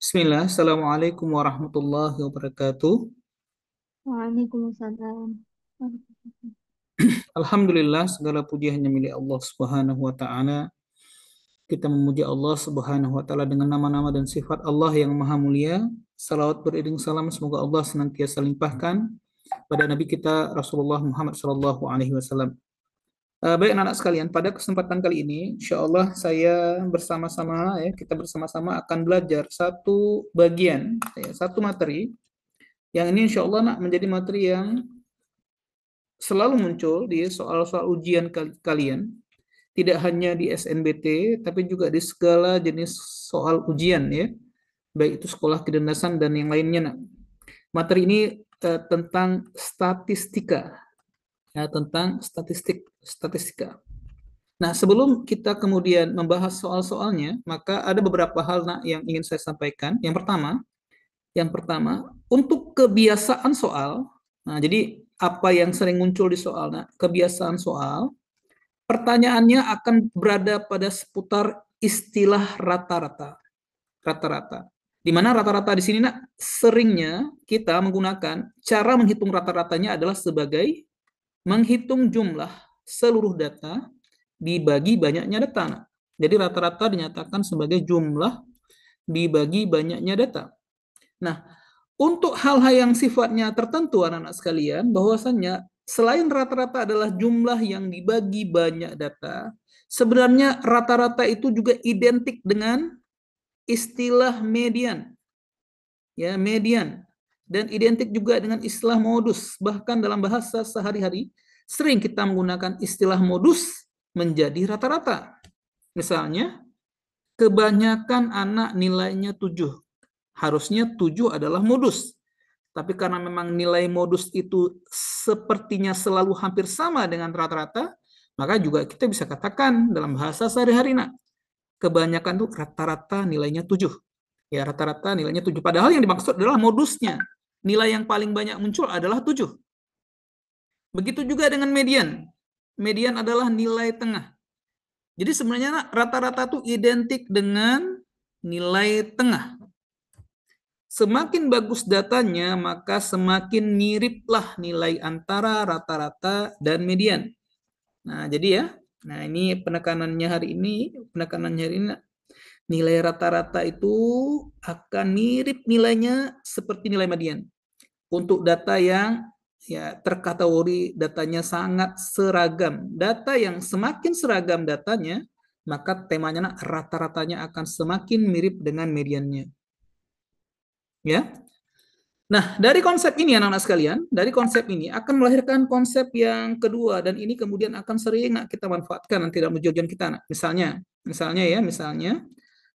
Bismillah, Assalamualaikum warahmatullahi wabarakatuh. Waalaikumsalam. Alhamdulillah, segala puji hanya milik Allah Subhanahu wa Ta'ala. Kita memuji Allah Subhanahu wa Ta'ala dengan nama-nama dan sifat Allah yang Maha Mulia. Salawat beriring salam, semoga Allah senantiasa limpahkan pada Nabi kita Rasulullah Muhammad Sallallahu Alaihi Wasallam. Baik anak-anak sekalian, pada kesempatan kali ini, insya Allah saya bersama-sama, kita bersama-sama akan belajar satu bagian, satu materi, yang ini insya Allah nak menjadi materi yang selalu muncul di soal-soal ujian kalian, tidak hanya di SNBT, tapi juga di segala jenis soal ujian ya, baik itu sekolah kedinasan dan yang lainnya. Nak. Materi ini tentang statistika, ya, tentang statistika. Nah, sebelum kita kemudian membahas soal-soalnya, maka ada beberapa hal nak, yang ingin saya sampaikan. Yang pertama, untuk kebiasaan soal. Nah, jadi apa yang sering muncul di soal, nah, kebiasaan soal, pertanyaannya akan berada pada seputar istilah rata-rata. Rata-rata. Di mana rata-rata di sini nak seringnya kita menggunakan cara menghitung rata-ratanya adalah sebagai menghitung jumlah seluruh data dibagi banyaknya data. Nak. Jadi rata-rata dinyatakan sebagai jumlah dibagi banyaknya data. Nah, untuk hal-hal yang sifatnya tertentu anak-anak sekalian, bahwasannya selain rata-rata adalah jumlah yang dibagi banyak data, sebenarnya rata-rata itu juga identik dengan istilah median. Ya, median. Dan identik juga dengan istilah modus. Bahkan dalam bahasa sehari-hari, sering kita menggunakan istilah modus menjadi rata-rata. Misalnya, kebanyakan anak nilainya 7. Harusnya 7 adalah modus. Tapi karena memang nilai modus itu sepertinya selalu hampir sama dengan rata-rata, maka juga kita bisa katakan dalam bahasa sehari-hari, nak, kebanyakan tuh rata-rata nilainya 7. Ya, rata-rata nilainya 7. Padahal yang dimaksud adalah modusnya. Nilai yang paling banyak muncul adalah 7. Begitu juga dengan median. Median adalah nilai tengah. Jadi sebenarnya rata-rata itu identik dengan nilai tengah. Semakin bagus datanya, maka semakin miriplah nilai antara rata-rata dan median. Nah, jadi ya, nah ini penekanannya hari ini, nilai rata-rata itu akan mirip nilainya seperti nilai median. Untuk data yang ya terkategori datanya sangat seragam. Data yang semakin seragam datanya, maka temanya rata-ratanya akan semakin mirip dengan mediannya. Ya. Nah, dari konsep ini anak-anak sekalian, dari konsep ini akan melahirkan konsep yang kedua dan ini kemudian akan sering kita manfaatkan nanti dalam ujian kita. Misalnya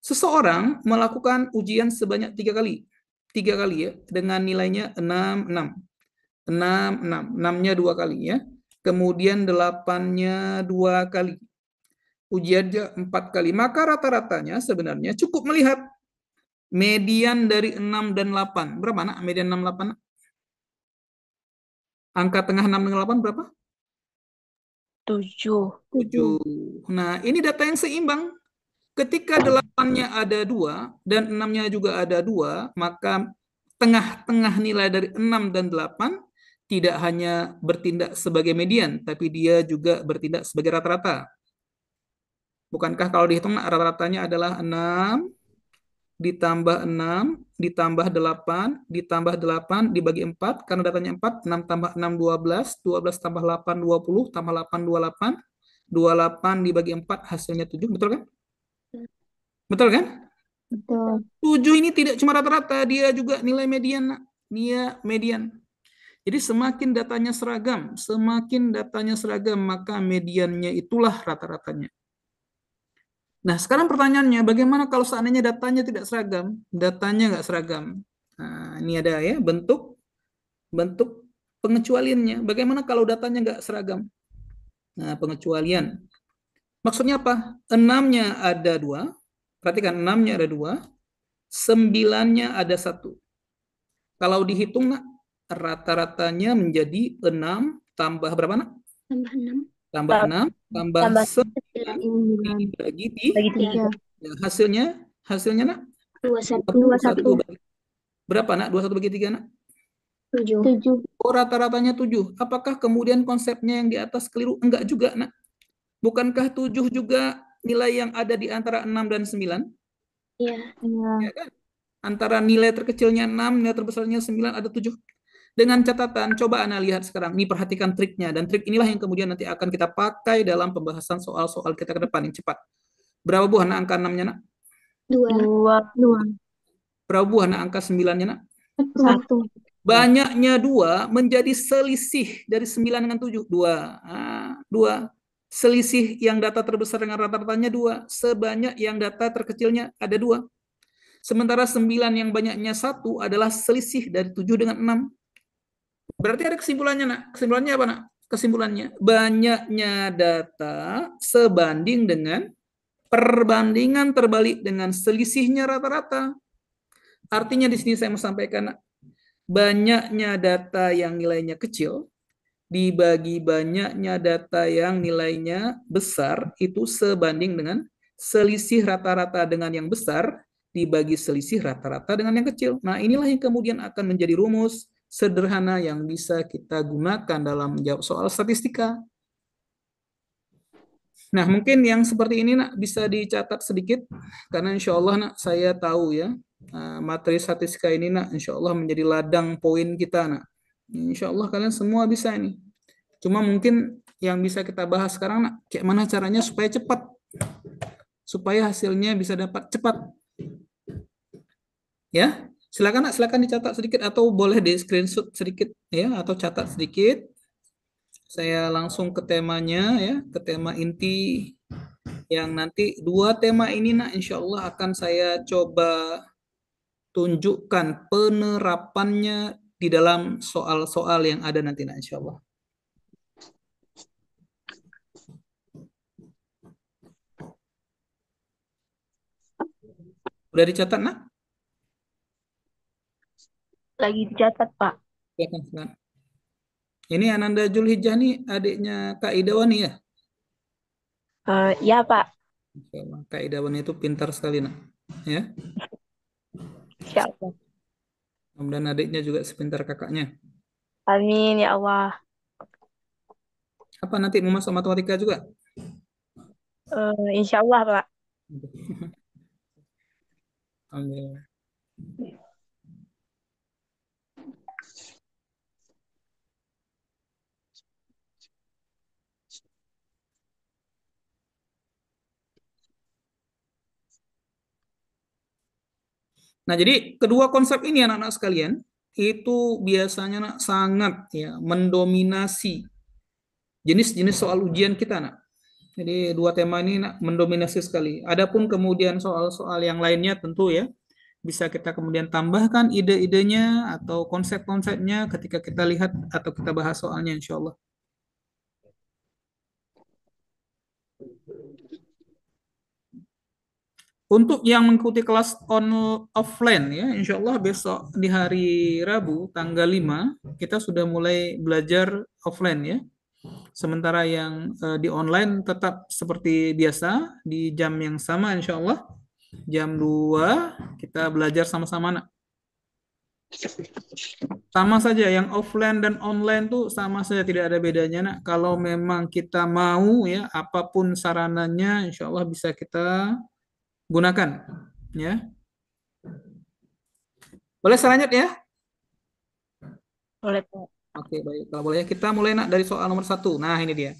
seseorang melakukan ujian sebanyak 3 kali. 3 kali ya, dengan nilainya 6, 6. 6, 6. 6-nya 2 kali ya. Kemudian 8-nya 2 kali. Ujiannya 4 kali. Maka rata-ratanya sebenarnya cukup melihat median dari 6 dan 8. Berapa, nak? Median 6, 8, nak? Angka tengah 6 dengan 8 berapa? 7. 7. Nah, ini data yang seimbang. Ketika 8-nya ada 2 dan 6-nya juga ada 2, maka tengah-tengah nilai dari 6 dan 8 tidak hanya bertindak sebagai median, tapi dia juga bertindak sebagai rata-rata. Bukankah kalau dihitung rata-ratanya adalah 6 ditambah 6 ditambah 8 ditambah 8 dibagi 4 karena datanya 4, 6 tambah 6 12, 12 tambah 8 20, tambah 8 28, 28 dibagi 4 hasilnya 7, betul kan? Betul kan? Betul. 7 ini tidak cuma rata-rata, dia juga nilai median, Nak. Dia median. Jadi semakin datanya seragam, maka mediannya itulah rata-ratanya. Nah, sekarang pertanyaannya, bagaimana kalau seandainya datanya tidak seragam? Datanya nggak seragam. Nah, ini ada ya bentuk bentuk pengecualiannya. Bagaimana kalau datanya nggak seragam? Nah, pengecualian. Maksudnya apa? 6-nya ada 2. Perhatikan, 6-nya ada 2. 9-nya ada 1. Kalau dihitung, nak, rata-ratanya menjadi 6 tambah berapa, nak? Tambah 6. Tambah 6 tambah Tambah 9 9. dibagi Bagi 3. ya, hasilnya nak? 21. 21 berapa nak? 21 bagi 3 nak? 7. 7. Oh, rata-ratanya 7. Apakah kemudian konsepnya yang di atas keliru? Enggak juga nak. Bukankah 7 juga nilai yang ada di antara 6 dan 9? Iya. Iya. Ya kan? Antara nilai terkecilnya 6, nilai terbesarnya 9, ada 7. Dengan catatan, coba Anda lihat sekarang. Ini perhatikan triknya. Dan trik inilah yang kemudian nanti akan kita pakai dalam pembahasan soal-soal kita ke depan yang cepat. Berapa buah nak angka 6-nya nak? 2. 2. Berapa buah nak angka 9-nya nak? 1. Banyaknya 2 menjadi selisih dari 9 dengan 7. 2. 2. Selisih yang data terbesar dengan rata-ratanya 2. Sebanyak yang data terkecilnya ada 2. Sementara 9 yang banyaknya 1 adalah selisih dari 7 dengan 6. Berarti ada kesimpulannya nak. Kesimpulannya apa nak? Kesimpulannya banyaknya data sebanding dengan perbandingan terbalik dengan selisihnya rata-rata. Artinya di sini saya mau sampaikan nak, banyaknya data yang nilainya kecil dibagi banyaknya data yang nilainya besar itu sebanding dengan selisih rata-rata dengan yang besar dibagi selisih rata-rata dengan yang kecil. Nah, inilah yang kemudian akan menjadi rumus sederhana yang bisa kita gunakan dalam menjawab soal statistika. Nah, mungkin yang seperti ini nak bisa dicatat sedikit karena insya Allah nak saya tahu ya materi statistika ini nak insya Allah menjadi ladang poin kita nak. Insya Allah kalian semua bisa ini. Cuma mungkin yang bisa kita bahas sekarang nak kayak mana caranya supaya cepat, supaya hasilnya bisa dapat cepat. Ya, silakan nak, silakan dicatat sedikit atau boleh di screenshot sedikit ya atau catat sedikit. Saya langsung ke temanya ya, ke tema inti yang nanti 2 tema ini nak insya Allah akan saya coba tunjukkan penerapannya di dalam soal-soal yang ada nanti nak insya Allah. Udah dicatat nak? Lagi dicatat, Pak. Silakan, silakan. Ini Ananda Julhijjah nih adiknya Kak Idawani ya? Ya, Pak. Kak Idawani itu pintar sekali nak. Ya, Insya Allah. kemudian adiknya juga sepintar kakaknya. Amin, ya Allah. Apa nanti mau masuk matematika juga? Insya Allah, Pak. Alhamdulillah. Nah, jadi kedua konsep ini anak-anak sekalian itu biasanya sangat ya mendominasi jenis-jenis soal ujian kita nak. Jadi dua tema ini mendominasi sekali. Adapun kemudian soal-soal yang lainnya tentu ya bisa kita kemudian tambahkan ide-idenya atau konsep-konsepnya ketika kita lihat atau kita bahas soalnya insya Allah. Untuk yang mengikuti kelas offline ya, insya Allah besok di hari Rabu tanggal 5 kita sudah mulai belajar offline ya. Sementara yang di online tetap seperti biasa di jam yang sama insya Allah. Jam 2 kita belajar sama-sama nak. Sama saja yang offline dan online tuh sama saja tidak ada bedanya nak. Kalau memang kita mau ya apapun sarananya insya Allah bisa kita gunakan ya. Boleh selanjutnya ya? Boleh, Pak. Oke baik, kalau boleh kita mulai nak dari soal nomor 1. Nah ini dia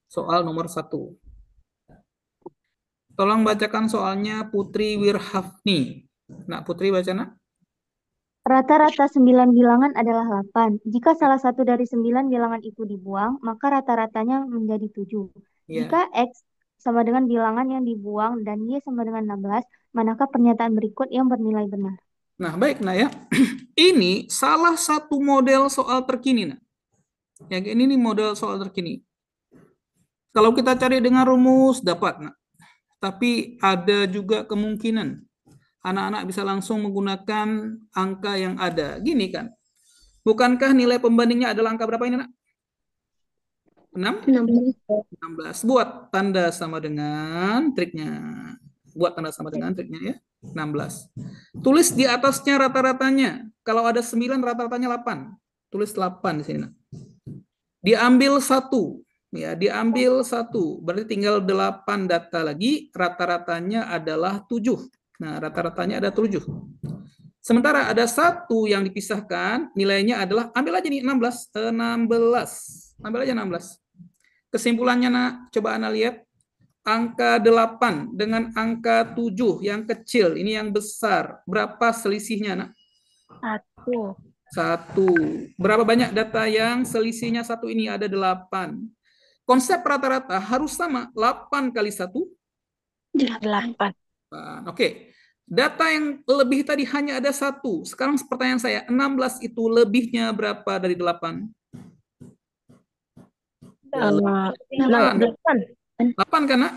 soal nomor 1. Tolong bacakan soalnya Putri Wirhafni. Nak Putri baca nak. Rata-rata 9 bilangan adalah 8. Jika salah satu dari 9 bilangan itu dibuang, maka rata-ratanya menjadi 7. Ya. Jika X sama dengan bilangan yang dibuang dan Y sama dengan 16, manakah pernyataan berikut yang bernilai benar? Nah baik nak ya. Ini salah satu model soal terkini nak. Yang ini nih model soal terkini. Kalau kita cari dengan rumus dapat nak. Tapi ada juga kemungkinan anak-anak bisa langsung menggunakan angka yang ada. Gini kan. Bukankah nilai pembandingnya adalah angka berapa ini nak? 6? 16. 16. Buat tanda sama dengan triknya. Buat tanda sama dengan triknya ya. 16. Tulis di atasnya rata-ratanya. Kalau ada 9, rata-ratanya 8. Tulis 8 di sini. Nak. Diambil 1. Ya, diambil 1. Berarti tinggal 8 data lagi. Rata-ratanya adalah 7. Nah, rata-ratanya ada 7. Sementara ada 1 yang dipisahkan, nilainya adalah, ambil aja nih 16. 16. Ambil aja 16. Kesimpulannya, Nak, coba Anda lihat. Angka 8 dengan angka 7 yang kecil, ini yang besar. Berapa selisihnya, Nak? 1. 1. Berapa banyak data yang selisihnya 1 ini? Ada 8. Konsep rata-rata harus sama. 8 kali 1? 8. Oke. Data yang lebih tadi hanya ada 1. Sekarang pertanyaan saya, 16 itu lebihnya berapa dari 8? 8. 8 kan, Nak?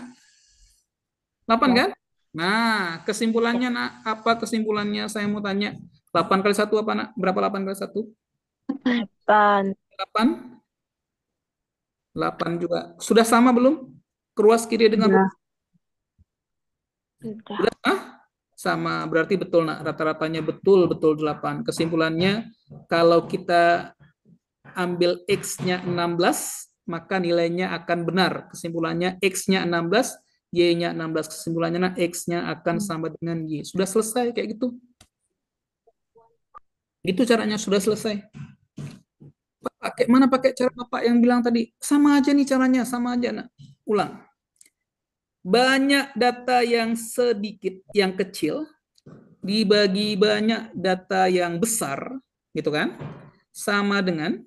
8 kan? Nah, kesimpulannya, Nak, apa kesimpulannya? Saya mau tanya. 8 kali 1 apa, Nak? Berapa 8 kali 1? 8. 8? 8 juga. Sudah sama belum? Keruas kiri dengan Sudah. Sudah. sama. Berarti betul, Nak. Rata-ratanya betul-betul 8. Kesimpulannya, kalau kita ambil X-nya 16, maka nilainya akan benar. Kesimpulannya X-nya 16, Y-nya 16. Kesimpulannya, nah, X-nya akan sama dengan Y. Sudah selesai kayak gitu. Itu caranya, sudah selesai. Pakai mana pakai cara Bapak yang bilang tadi? Sama aja nih caranya, sama aja. Nah, ulang. Banyak data yang sedikit, yang kecil, dibagi banyak data yang besar, gitu kan? Sama dengan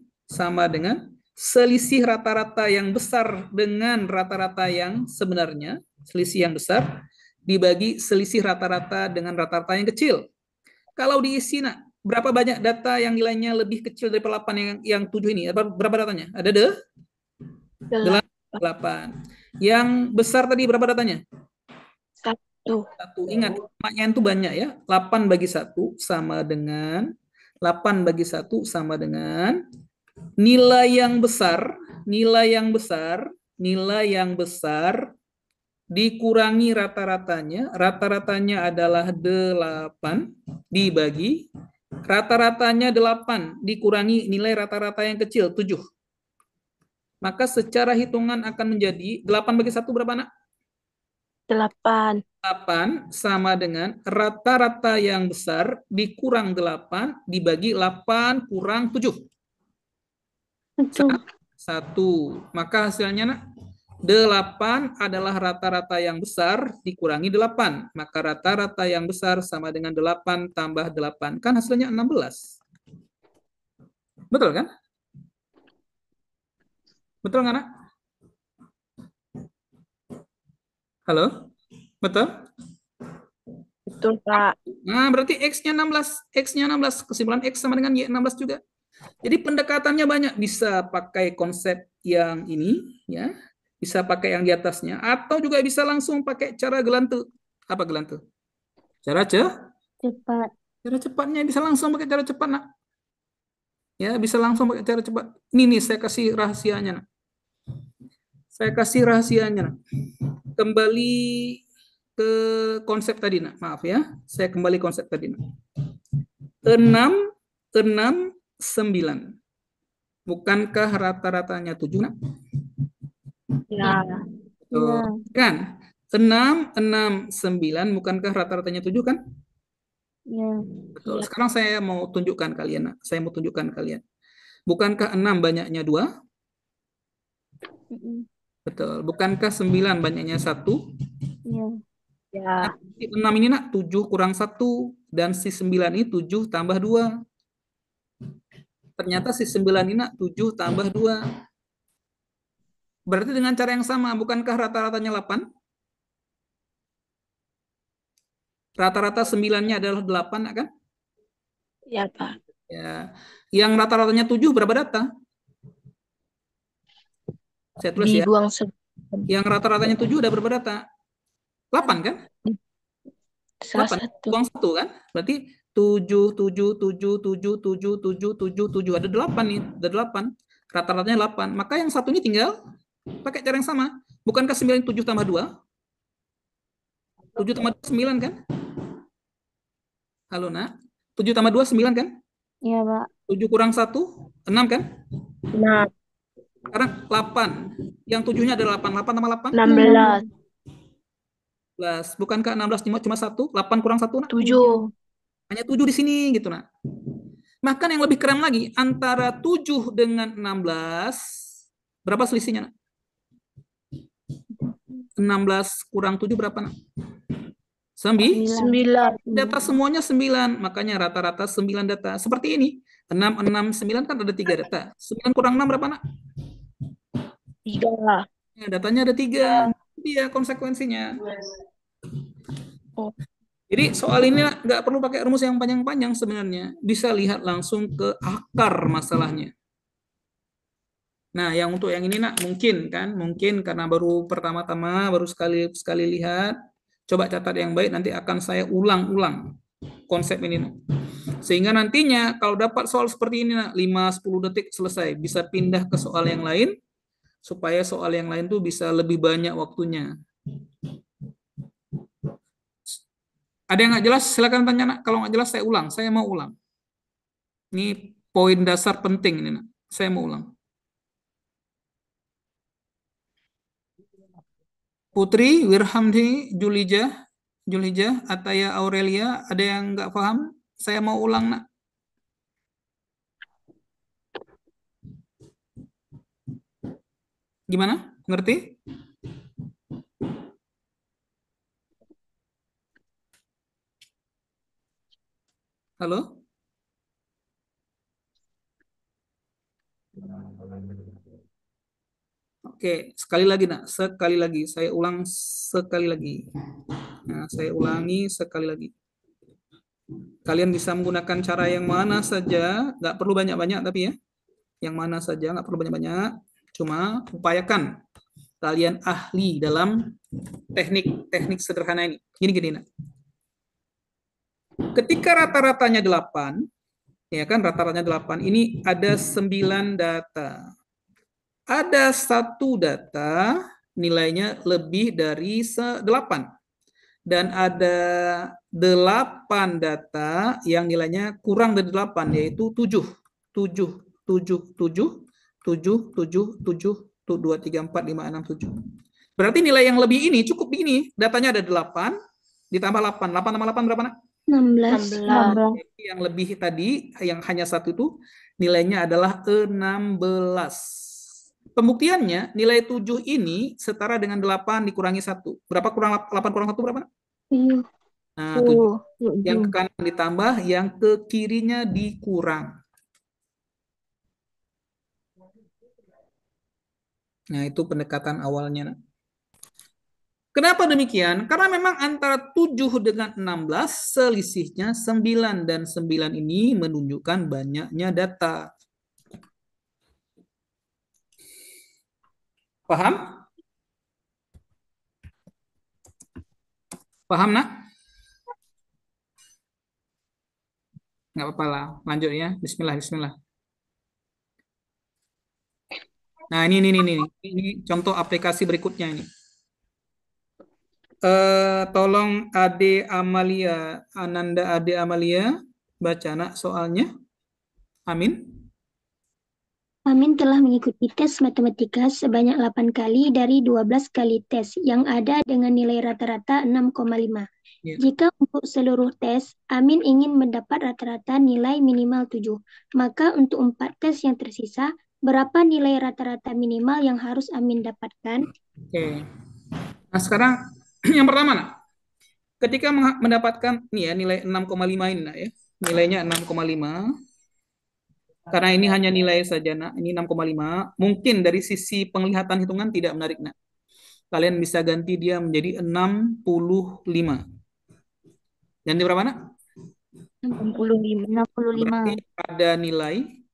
selisih rata-rata yang besar dengan rata-rata yang sebenarnya, selisih yang besar dibagi selisih rata-rata dengan rata-rata yang kecil. Kalau diisi, Nak, berapa banyak data yang nilainya lebih kecil dari 8 yang 7 ini? Berapa datanya? Ada 8. Yang besar tadi berapa datanya? 1. Ingat, maknya itu banyak ya. 8 bagi 1 sama dengan 8 bagi 1 sama dengan nilai yang besar dikurangi rata-ratanya adalah 8 dibagi rata-ratanya 8 dikurangi nilai rata-rata yang kecil 7. Maka secara hitungan akan menjadi 8 bagi 1 berapa, Nak? 8. 8 sama dengan rata-rata yang besar dikurang 8 dibagi 8 kurang 7. 1. Maka hasilnya, Nak, 8 adalah rata-rata yang besar dikurangi 8. Maka rata-rata yang besar sama dengan 8 tambah 8. Kan hasilnya 16. Betul kan? Betul nggak, Nak? Halo? Betul? Betul, Pak. Nah, berarti X-nya 16. X-nya 16. Kesimpulan X sama dengan Y 16 juga. Jadi pendekatannya banyak. Bisa pakai konsep yang ini, ya, bisa pakai yang di atasnya, atau juga bisa langsung pakai cara gelantu. Apa gelantu? Cara Cepat. Cara cepatnya bisa langsung pakai cara cepat, Nak. Ya, bisa langsung pakai cara cepat. Ini nih, saya kasih rahasianya, Nak. Saya kasih rahasianya, Nak. Kembali ke konsep tadi, Nak. Maaf ya, saya kembali konsep tadi, Nak. 6, 9. Bukankah rata-ratanya 7, Nak? Ya. Betul. Kan? 6, 9. Bukankah rata-ratanya 7, kan? Ya. Betul. Sekarang saya mau tunjukkan kalian, Nak. Saya mau tunjukkan kalian. Bukankah 6 banyaknya 2? Betul. Bukankah 9 banyaknya 1? Ya. 6 ini, Nak, 7 kurang 1. Dan si 9 ini 7 tambah 2. Ternyata si 9 ini, Nak, 7 tambah 2. Berarti dengan cara yang sama, bukankah rata-ratanya 8? Rata-rata 9-nya adalah 8, Nak, kan? Ya, Pak. Ya. Yang rata-ratanya 7 berapa data? Saya tulis ya. Dibuang Yang rata-ratanya 7 ada berapa data? 8, kan? salah 8. satu. Buang 1, kan? Berarti 7, 7, 7, 7, 7, 7, 7, 7. Ada 8 nih. Ada 8. Rata-ratanya 8. Maka yang satu ini tinggal pakai cara yang sama. Bukankah 9 7 tambah 2? 7 tambah 2, 9 kan? Halo, Nak. 7 tambah 2, 9 kan? Iya, Pak. 7 kurang 1, 6 kan? Nah, Sekarang 8. Yang 7-nya ada 8. 8 tambah 8? 16. 11. Bukankah 16 cuma 1? 8 kurang 1, Nak? 7. Hanya 7 di sini gitu, Nak. Bahkan yang lebih keren lagi, antara 7 dengan 16, berapa selisihnya, Nak? 16 kurang 7 berapa, Nak? 9. 9. Data semuanya 9, makanya rata-rata 9 data. Seperti ini, 6, 6, 9 kan ada 3 data. 9 kurang 6 berapa, Nak? 3. Ya, datanya ada 3. Dia konsekuensinya. Oh. Jadi soal ini nggak perlu pakai rumus yang panjang-panjang sebenarnya. Bisa lihat langsung ke akar masalahnya. Nah, yang untuk yang ini, Nak, mungkin karena baru pertama-tama, baru sekali lihat. Coba catat yang baik, nanti akan saya ulang-ulang konsep ini, Nak. Sehingga nantinya kalau dapat soal seperti ini, Nak, 5-10 detik selesai. Bisa pindah ke soal yang lain, supaya soal yang lain tuh bisa lebih banyak waktunya. Ada yang nggak jelas? Silakan tanya, Nak. Kalau nggak jelas, saya ulang. Saya mau ulang. Ini poin dasar penting ini, Nak. Saya mau ulang. Putri, Wirhamdi, Julija, Ataya, Aurelia, ada yang nggak paham? Saya mau ulang, Nak. Gimana? Ngerti? Halo? Oke, sekali lagi, Nak. Sekali lagi. Saya ulang sekali lagi. Nah, saya ulangi sekali lagi. Kalian bisa menggunakan cara yang mana saja, nggak perlu banyak-banyak tapi ya. Yang mana saja, nggak perlu banyak-banyak. Cuma upayakan kalian ahli dalam teknik sederhana ini. Gini, Nak. Ketika rata-ratanya 8, ya kan, rata-ratanya 8, ini ada 9 data. Ada satu data nilainya lebih dari 8. Dan ada 8 data yang nilainya kurang dari 8, yaitu 7. 7, 7, 7, 7, 7, 7, 2, 3, 4, 5, 6, 7. Berarti nilai yang lebih ini cukup begini. Datanya ada 8, ditambah 8. 8 tambah 8 berapa, Nak? 16. 16. Jadi yang lebih tadi, yang hanya satu itu, nilainya adalah 16. Pembuktiannya, nilai 7 ini setara dengan 8 dikurangi 1. Berapa kurang 8 kurang 1 berapa? Iya. Nah, 7. 7. Yang ke kanan ditambah, yang ke kirinya dikurang. Nah, itu pendekatan awalnya. Kenapa demikian? Karena memang antara 7 dengan 16 selisihnya 9, dan 9 ini menunjukkan banyaknya data. Paham? Paham, Nak? Nggak apa-apa lah. Lanjut ya. Bismillah. Nah, ini contoh aplikasi berikutnya ini. Tolong Ade Amalia, Ananda Ade Amalia, baca, Nak, soalnya. Amin. Amin telah mengikuti tes matematika sebanyak 8 kali dari 12 kali tes yang ada dengan nilai rata-rata 6,5. Ya. Jika untuk seluruh tes, Amin ingin mendapat rata-rata nilai minimal 7, maka untuk 4 tes yang tersisa, berapa nilai rata-rata minimal yang harus Amin dapatkan? Oke. Nah, sekarang yang pertama, Nak. Ketika mendapatkan nih ya, nilai 6,5 ini, Nak, ya. Nilainya 6,5. Karena ini hanya nilai saja, Nak. Ini 6,5. Mungkin dari sisi penglihatan hitungan tidak menarik, Nak. Kalian bisa ganti dia menjadi 65. Ganti berapa, Nak? 65. 65. Berarti ada nilai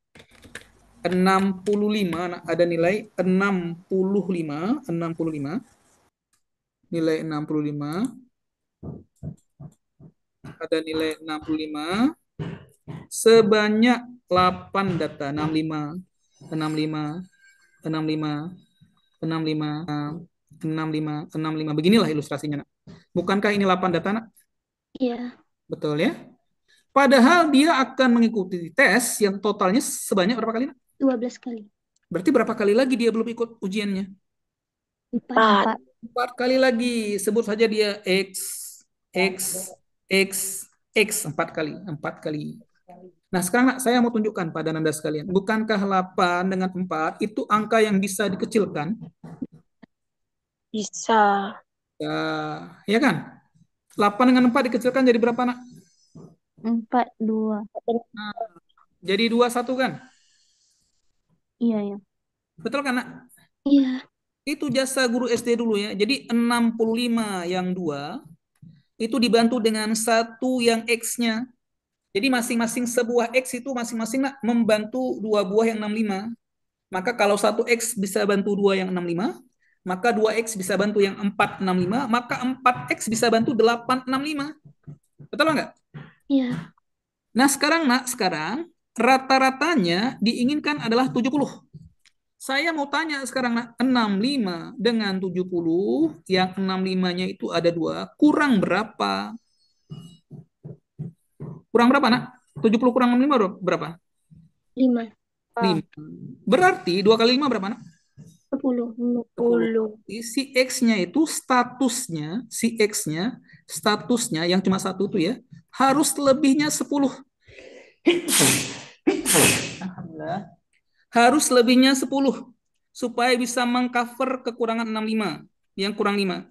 65, Nak. Ada nilai 65. Nilai 65. Ada nilai 65. Sebanyak 8 data. 65, 65. Beginilah ilustrasinya, Nak. Bukankah ini 8 data, Nak? Iya. Betul ya? Padahal dia akan mengikuti tes yang totalnya sebanyak berapa kali, Nak? 12 kali. Berarti berapa kali lagi dia belum ikut ujiannya? 4. 4 kali lagi. Sebut saja dia X, X, X, X 4 kali. 4 kali. Nah, sekarang Nak, saya mau tunjukkan pada Anda sekalian. Bukankah 8 dengan 4 itu angka yang bisa dikecilkan? Bisa. Ya, ya kan? 8 dengan 4 dikecilkan jadi berapa, Nak? 4, 2. Nah, jadi 21 kan? Iya, ya. Betul kan, Nak? Iya. Itu jasa guru SD dulu ya. Jadi 65 yang 2 itu dibantu dengan 1 yang X-nya. Jadi masing-masing sebuah X itu masing-masing, Nak, membantu 2 buah yang 65. Maka kalau 1 X bisa bantu 2 yang 65, maka 2 X bisa bantu yang 465, maka 4 X bisa bantu 865. Betul nggak? Iya. Nah, sekarang rata-ratanya diinginkan adalah 70. Saya mau tanya sekarang, Nak, 65 dengan 70, yang 65-nya itu ada 2, kurang berapa? Kurang berapa, Nak? 70 kurang 65 berapa? 5. 5. Berarti 2 kali 5 berapa, Nak? 10. 10. Si X-nya itu statusnya yang cuma 1 itu ya, harus lebihnya 10. Alhamdulillah. Harus lebihnya 10 supaya bisa mengcover kekurangan 65 yang kurang 5.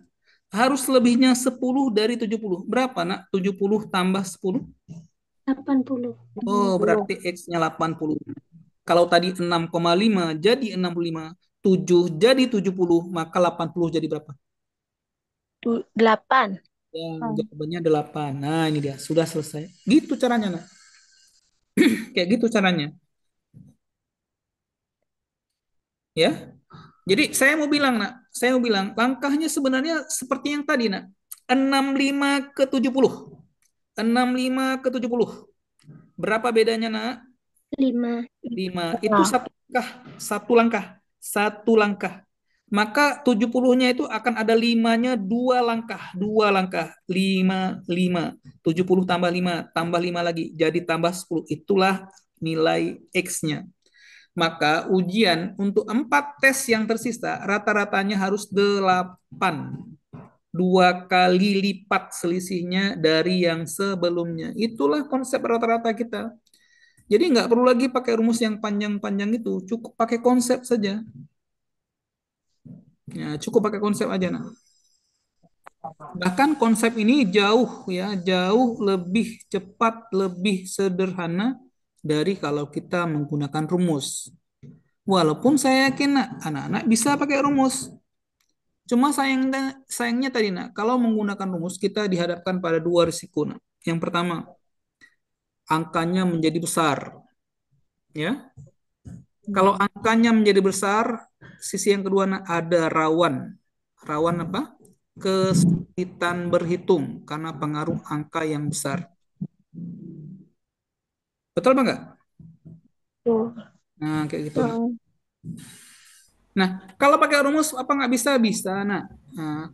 Harus lebihnya 10 dari 70. Berapa, Nak? 70 tambah 10? 80. Oh, berarti X-nya 80. Kalau tadi 6,5 jadi 65, 7 jadi 70, maka 80 jadi berapa? 8. Ya, jawabannya 8. Nah, ini dia. Sudah selesai. Gitu caranya, Nak. Kayak gitu caranya. Ya. Jadi saya mau bilang, Nak. Saya mau bilang, langkahnya sebenarnya seperti yang tadi, Nak. 65 ke 70. 65 ke 70. Berapa bedanya, Nak? 5. 5. Itu satu langkah. Satu langkah. Satu langkah. Maka 70-nya itu akan ada 5-nya 2 langkah. 2 langkah. 5, 5. 70 tambah 5 lagi. Jadi tambah 10. Itulah nilai X-nya. Maka ujian untuk 4 tes yang tersisa, rata-ratanya harus 8. 2 kali lipat selisihnya dari yang sebelumnya. Itulah konsep rata-rata kita. Jadi nggak perlu lagi pakai rumus yang panjang-panjang itu, cukup pakai konsep saja. Ya, cukup pakai konsep aja, nah. Bahkan konsep ini jauh lebih cepat, lebih sederhana dari kalau kita menggunakan rumus. Walaupun saya yakin, nah, anak-anak bisa pakai rumus. Cuma sayangnya tadi, nah, kalau menggunakan rumus kita dihadapkan pada 2 risiko, nah. Yang pertama, angkanya menjadi besar, ya. Kalau angkanya menjadi besar, sisi yang kedua, nah, ada rawan. Rawan apa? Kesulitan berhitung karena pengaruh angka yang besar. Betul apa enggak? Nah, kayak gitu. Nah, kalau pakai rumus apa nggak bisa? Bisa,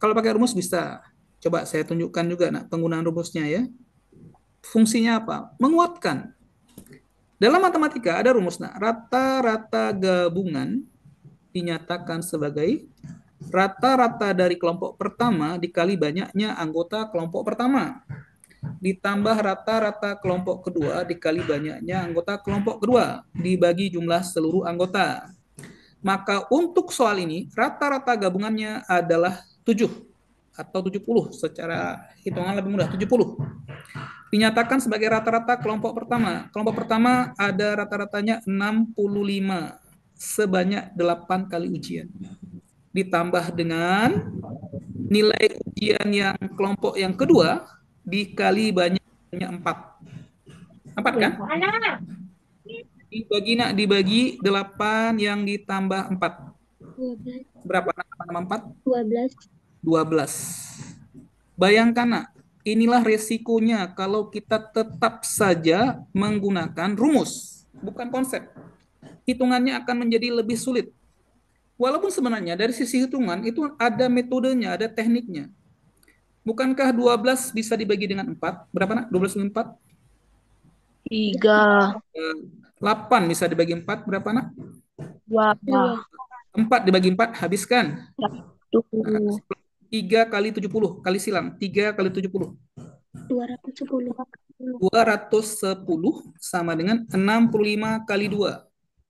kalau pakai rumus bisa. Coba saya tunjukkan juga, nah, penggunaan rumusnya ya. Fungsinya apa? Menguatkan. Dalam matematika ada rumus, nah, rata-rata gabungan dinyatakan sebagai rata-rata dari kelompok pertama dikali banyaknya anggota kelompok pertama, ditambah rata-rata kelompok kedua dikali banyaknya anggota kelompok kedua, dibagi jumlah seluruh anggota. Maka untuk soal ini, rata-rata gabungannya adalah 7 atau 70, secara hitungan lebih mudah, 70. Dinyatakan sebagai rata-rata kelompok pertama. Kelompok pertama ada rata-ratanya 65, sebanyak 8 kali ujian. Ditambah dengan nilai ujian yang kelompok yang kedua dikali banyaknya 4. 4 kan? Dibagi 8 yang ditambah 4. 12. Berapa? 4? 12. 12. Bayangkan, nak, inilah resikonya kalau kita tetap saja menggunakan rumus, bukan konsep. Hitungannya akan menjadi lebih sulit. Walaupun sebenarnya dari sisi hitungan itu ada metodenya, ada tekniknya. Bukankah 12 bisa dibagi dengan 4? Berapa, Nak? 12 kali 4? 3. 8 bisa dibagi 4. Berapa, Nak? 2. 4 dibagi 4, habiskan. 1. 3 kali 70, kali silang. 3 kali 70. 210. 210 sama dengan 65 kali 2.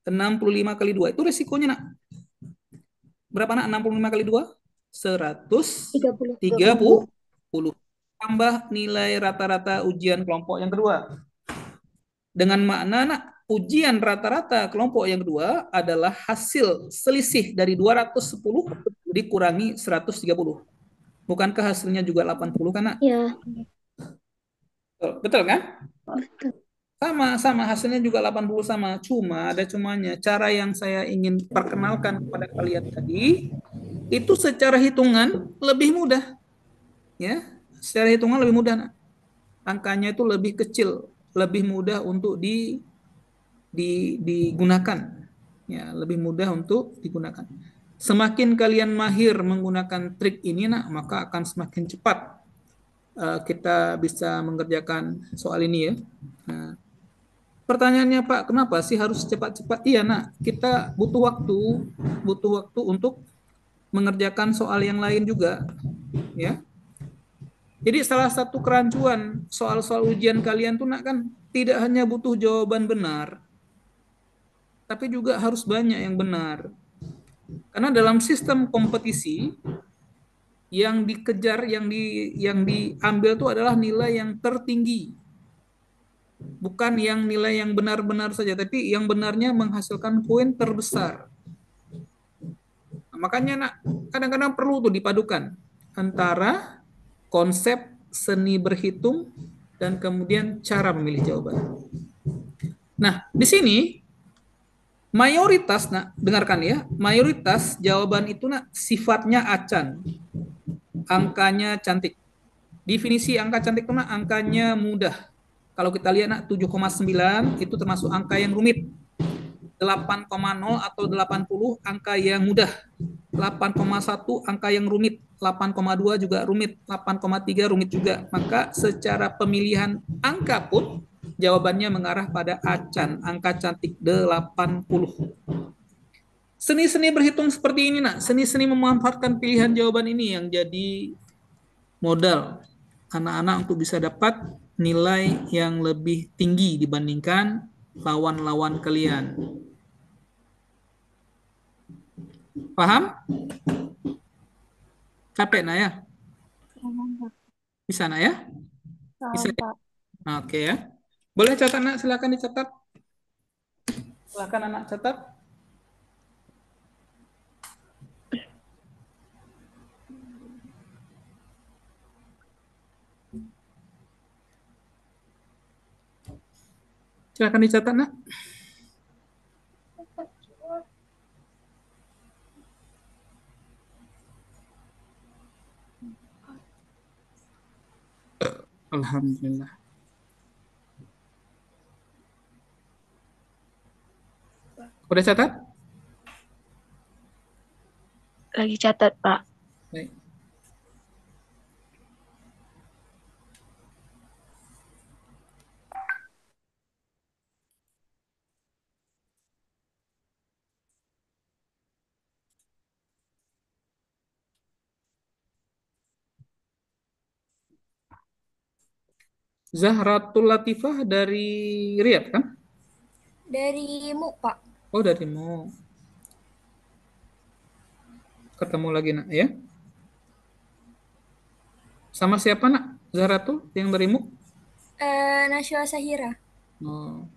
65 kali 2. Itu resikonya, Nak. Berapa, Nak? 65 kali 2? 30. 130. Tambah nilai rata-rata ujian kelompok yang kedua. Dengan makna, Nak, ujian rata-rata kelompok yang kedua adalah hasil selisih dari 210 dikurangi 130. Bukankah hasilnya juga 80 kan, Nak? Ya, Betul kan? betul. Sama hasilnya juga 80 sama. Cuma ada cumanya. Cara yang saya ingin perkenalkan kepada kalian tadi itu secara hitungan lebih mudah, ya. Secara hitungan lebih mudah, Nak. Angkanya itu lebih kecil, lebih mudah untuk digunakan. Ya, lebih mudah untuk digunakan. Semakin kalian mahir menggunakan trik ini, Nak, maka akan semakin cepat kita bisa mengerjakan soal ini, ya. Nah, pertanyaannya, Pak, kenapa sih harus cepat-cepat? Iya, Nak, kita butuh waktu untuk mengerjakan soal yang lain juga, ya. Jadi salah satu kerancuan soal-soal ujian kalian tuh, Nak, kan tidak hanya butuh jawaban benar, tapi juga harus banyak yang benar. Karena dalam sistem kompetisi yang dikejar, yang diambil itu adalah nilai yang tertinggi. Bukan yang nilai yang benar-benar saja, tapi yang benarnya menghasilkan poin terbesar. Nah, makanya, Nak, kadang-kadang perlu tuh dipadukan antara konsep seni berhitung dan kemudian cara memilih jawaban. Nah, di sini mayoritas, Nak, dengarkan ya, mayoritas jawaban itu, Nak, sifatnya acan. Angkanya cantik. Definisi angka cantik itu, Nak, angkanya mudah. Kalau kita lihat, Nak, 7,9 itu termasuk angka yang rumit. 8,0 atau 80 angka yang mudah. 8,1 angka yang rumit. 8,2 juga rumit. 8,3 rumit juga. Maka secara pemilihan angka pun jawabannya mengarah pada acan, angka cantik 80. Seni-seni berhitung seperti ini, Nak. Seni-seni memanfaatkan pilihan jawaban ini yang jadi modal anak-anak untuk bisa dapat nilai yang lebih tinggi dibandingkan lawan-lawan kalian. Paham? Capek, Nak, ya? Bisa, Nak, ya? Bisa. Nah, oke, ya. Boleh catat, Nak? Silakan dicatat. Silakan anak catat. Silakan dicatat, Nak. Alhamdulillah. Udah catat? Lagi catat, Pak. Baik. Zahratul Latifah dari Riyadh, kan? Dari MUK, Pak. Oh, darimu. Ketemu lagi, Nak, ya. Sama siapa, Nak? Zahratul yang darimu? Nashwa Sahira. Oh.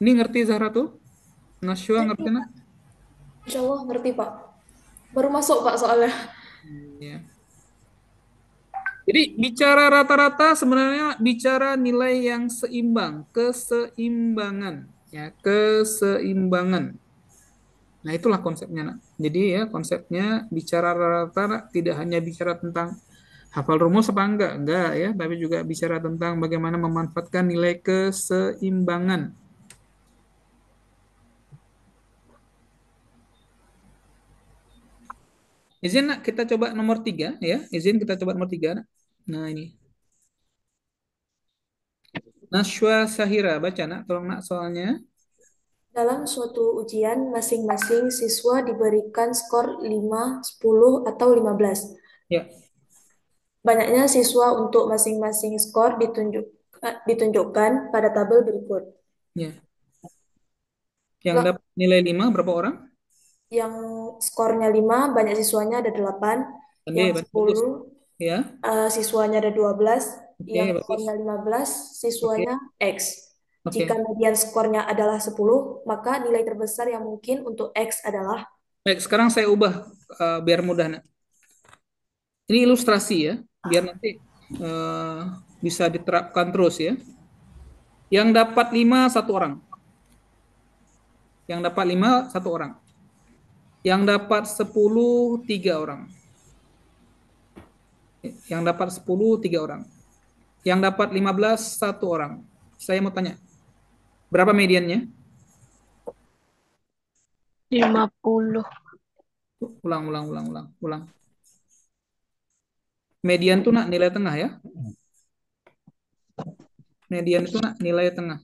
Ini ngerti Zahratul? Nashwa ngerti, Nak? Insya Allah ngerti, Pak. Baru masuk, Pak, soalnya. Ya. Jadi bicara rata-rata sebenarnya bicara nilai yang seimbang, keseimbangan, ya, keseimbangan. Nah, itulah konsepnya, Nak. Jadi ya, konsepnya bicara rata-rata tidak hanya bicara tentang hafal rumus apa enggak ya, tapi juga bicara tentang bagaimana memanfaatkan nilai keseimbangan. Izin nak, kita coba nomor 3 ya. Izin kita coba nomor 3 nak. Nah ini. Nashwa Sahira, baca nak, tolong nak soalnya. Dalam suatu ujian, masing-masing siswa diberikan skor 5, 10, atau 15. Ya, Banyaknya siswa untuk masing-masing skor ditunjukkan pada tabel berikut. ya. Yang Enggak, dapat nilai 5 berapa orang? yang skornya 5, banyak siswanya ada 8. Pandai, Yang bagus. 10, Ya, siswanya ada 12. oke, Yang bagus. skornya 15, Oke, siswanya X. oke. Jika median skornya adalah 10, maka nilai terbesar yang mungkin untuk X adalah Baik, sekarang saya ubah biar mudah nak. Ini ilustrasi ya, biar nanti bisa diterapkan terus ya. Yang dapat 5 satu orang. Yang dapat 5 satu orang. Yang dapat 10 3 orang. Yang dapat 10 3 orang. Yang dapat 15 satu orang. Saya mau tanya, berapa mediannya? 50. Ulang. Median tuh nak nilai tengah ya. Median itu nak nilai tengah.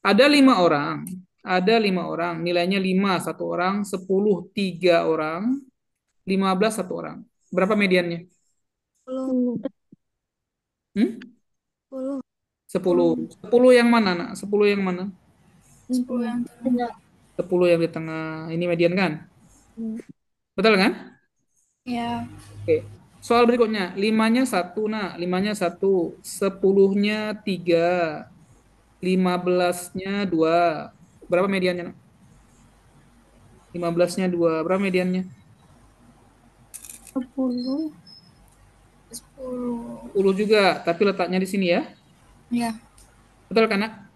Ada 5 orang. Ada 5 orang. Nilainya 5 satu orang, 10 3 orang, 15 satu orang. Berapa mediannya? 10. 10. 10 yang mana nak? 10 yang mana? 10 yang tengah. 10 yang di tengah. Ini median kan? Betul kan? Ya. Oke. Soal berikutnya, 5-nya 1 nak. 5-nya 1, 10-nya 3, 15-nya 2. Berapa mediannya nak? 15-nya 2. Berapa mediannya? 10. 10. 10 juga, tapi letaknya di sini ya. Ya. Betul kan nak?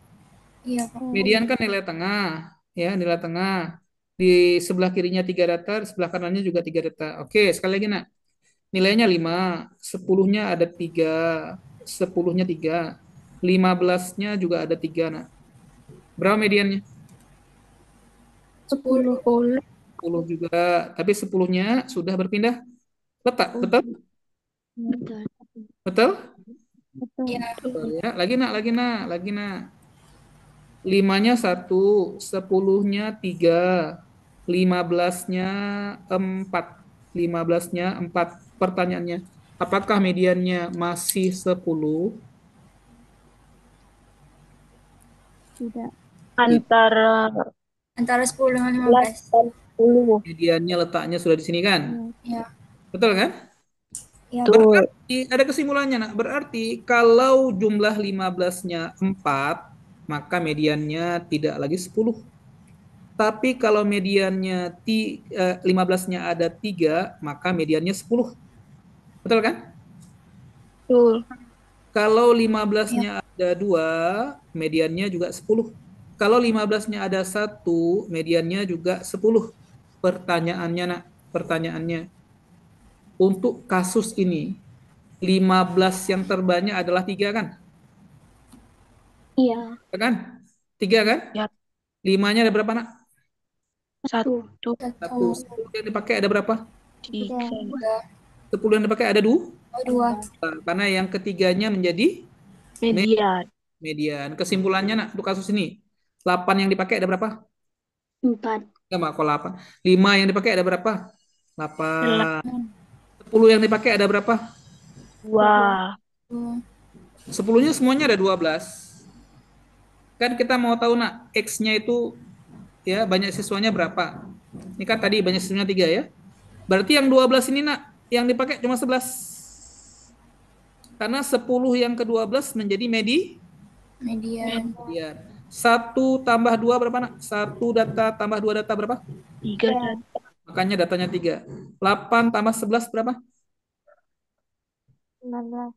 Iya, Pak. Median kan nilai tengah, ya, nilai tengah. Di sebelah kirinya 3 data, di sebelah kanannya juga 3 data. Oke, sekali lagi nak. Nilainya 5, 10-nya ada 3, 10-nya 3, 15-nya juga ada 3 nak. Berapa mediannya? 10. 10 juga, tapi 10-nya sudah berpindah letak, betul? Betul. Betul? Betul. Ya. Betul ya. Lagi nak. 5-nya 1, 10-nya 3, 15-nya 4. 15-nya 4. Pertanyaannya, apakah mediannya masih 10? Tidak. Antara 10 dengan 11 15. dan 10. Mediannya letaknya sudah di sini kan? Ya. Betul kan? Ya. Berarti ada kesimpulannya nak. Berarti kalau jumlah 15-nya 4, maka mediannya tidak lagi 10. Tapi kalau mediannya 15-nya ada 3, maka mediannya 10. Betul kan? Betul. Kalau 15-nya ada 2, mediannya juga 10. Kalau 15-nya ada 1, mediannya juga 10. Pertanyaannya nak, untuk kasus ini 15 yang terbanyak adalah 3 kan? Iya. Kan? 3 kan? Ya. 5-nya ada berapa nak? 1, 1. 10 yang dipakai ada berapa? 3. 10 yang dipakai ada 2. 2. Karena yang ketiganya menjadi Median. median. Kesimpulannya nak, untuk kasus ini 8 yang dipakai ada berapa? 4. Enggak, kok 8. 5 yang dipakai ada berapa? 8. 10 yang dipakai ada berapa? 2. 10-nya semuanya ada 12. Kan kita mau tahu nak, X-nya itu ya banyak siswanya berapa? Ini kan tadi banyak siswanya 3 ya. Berarti yang 12 ini nak, yang dipakai cuma 11. Karena 10 yang ke-12 menjadi Median. median. 1 tambah 2 berapa nak? 1 data tambah 2 data berapa? 3 data. Makanya datanya 3. 8 tambah 11 berapa? 19.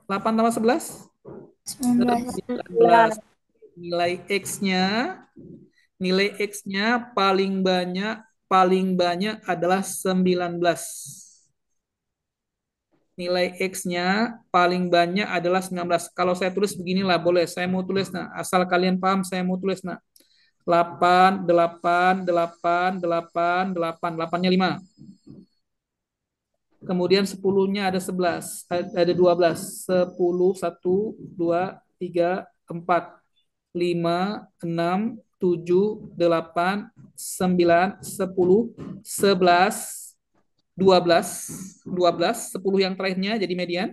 8 tambah 11? 19. 19. Nilai X-nya paling banyak adalah 19. Nilai X-nya paling banyak adalah 19. Kalau saya tulis beginilah boleh. Saya mau tulis nah, asal kalian paham saya mau tulis nah. 8, 8, 8, 8, 8, 8-nya 5. kemudian 10-nya ada 11, ada 12. 10, 1, 2, 3, 4, 5, 6, 7, 8, 9, 10, 11, 12, 10 yang terakhirnya jadi median.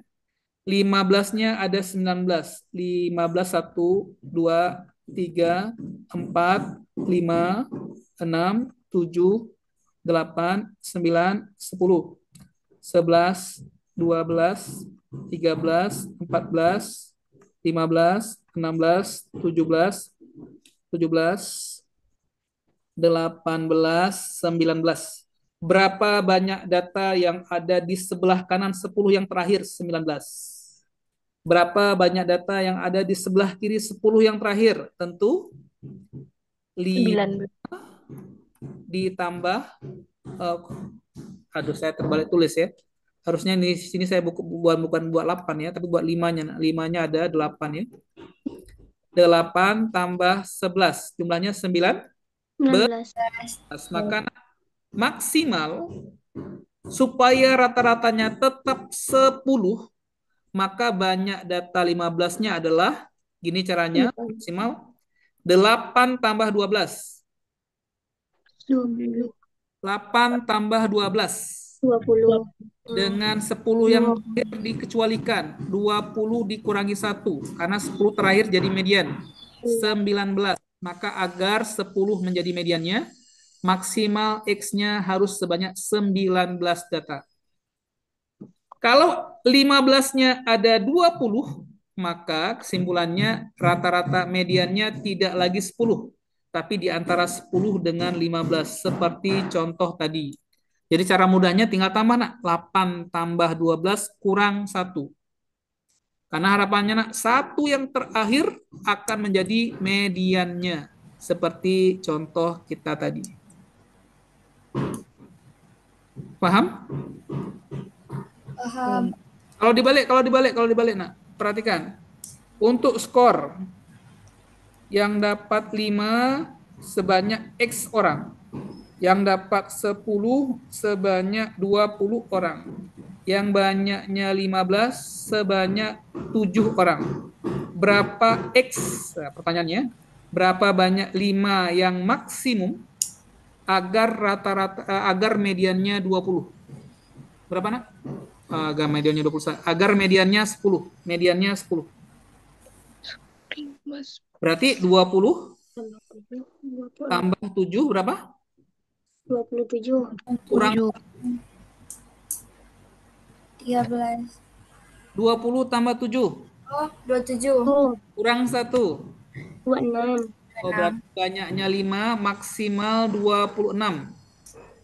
15-nya ada 19. 15, 1, 2, 3, 4, 5, 6, 7, 8, 9, 10. 11, 12, 13, 14, 15, 16, 17, 17, 18, 19. Berapa banyak data yang ada di sebelah kanan 10 yang terakhir 19? Berapa banyak data yang ada di sebelah kiri 10 yang terakhir? Tentu 5 19. ditambah saya terbalik tulis ya. Harusnya di sini saya bukan buat 8 ya, tapi buat 5-nya. 5-nya ada 8 ya. 8 tambah 11, jumlahnya 19. 19. Maka maksimal supaya rata-ratanya tetap 10, maka banyak data 15-nya adalah gini caranya maksimal 8 tambah 12. 20. 8 tambah 12. 20. Dengan 10 yang terakhir dikecualikan. 20 dikurangi 1. Karena 10 terakhir jadi median. 19. Maka agar 10 menjadi mediannya, maksimal X-nya harus sebanyak 19 data. Kalau 15-nya ada 20, maka kesimpulannya rata-rata mediannya tidak lagi 10, tapi di antara 10 dengan 15, seperti contoh tadi. Jadi cara mudahnya tinggal tambah, nak. 8 tambah 12 kurang 1. Karena harapannya, nak, 1 yang terakhir akan menjadi mediannya, seperti contoh kita tadi. Paham? Paham. Kalau dibalik, nak, perhatikan. Untuk skor yang dapat 5 sebanyak X orang, yang dapat 10 sebanyak 20 orang, yang banyaknya 15 sebanyak 7 orang. Berapa X? Nah, pertanyaannya, berapa banyak 5 yang maksimum agar agar mediannya 20? Berapa, nak? Agar mediannya 20. Agar mediannya 10. Mediannya 10. Berarti 20 tambah 7 berapa? 27. Kurang 13. 20 tambah 7. Oh, 27. Kurang 1. 26. Oh, berarti banyaknya 5, maksimal 26.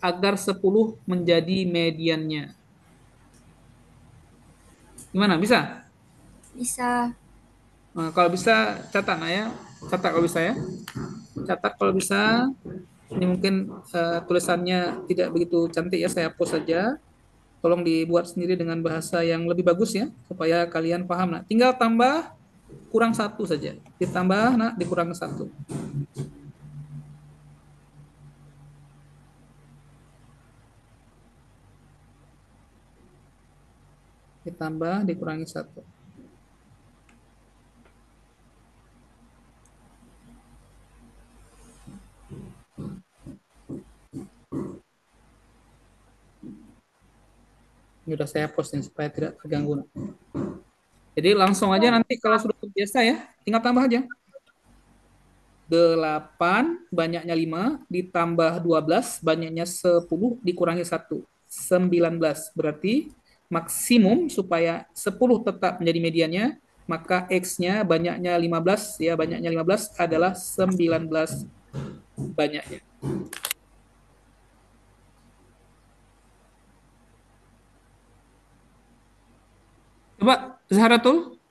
Agar 10 menjadi mediannya. Gimana? Bisa? Bisa. Nah, kalau bisa catat, nah ya. Catat kalau bisa ya. Catat kalau bisa. Ini mungkin tulisannya tidak begitu cantik ya, saya hapus saja. Tolong dibuat sendiri dengan bahasa yang lebih bagus ya, supaya kalian paham. Nah, tinggal tambah kurang 1 saja. Ditambah, nah, dikurang 1. Ditambah, dikurangi 1. Ini udah saya posting supaya tidak terganggu. Jadi langsung aja nanti kalau sudah terbiasa ya, tinggal tambah aja. 8 banyaknya 5 ditambah 12 banyaknya 10 dikurangi 1. 19. Berarti maksimum supaya 10 tetap menjadi mediannya, maka X-nya banyaknya 15 ya, banyaknya 15 adalah 19 banyaknya. Coba Zahratul.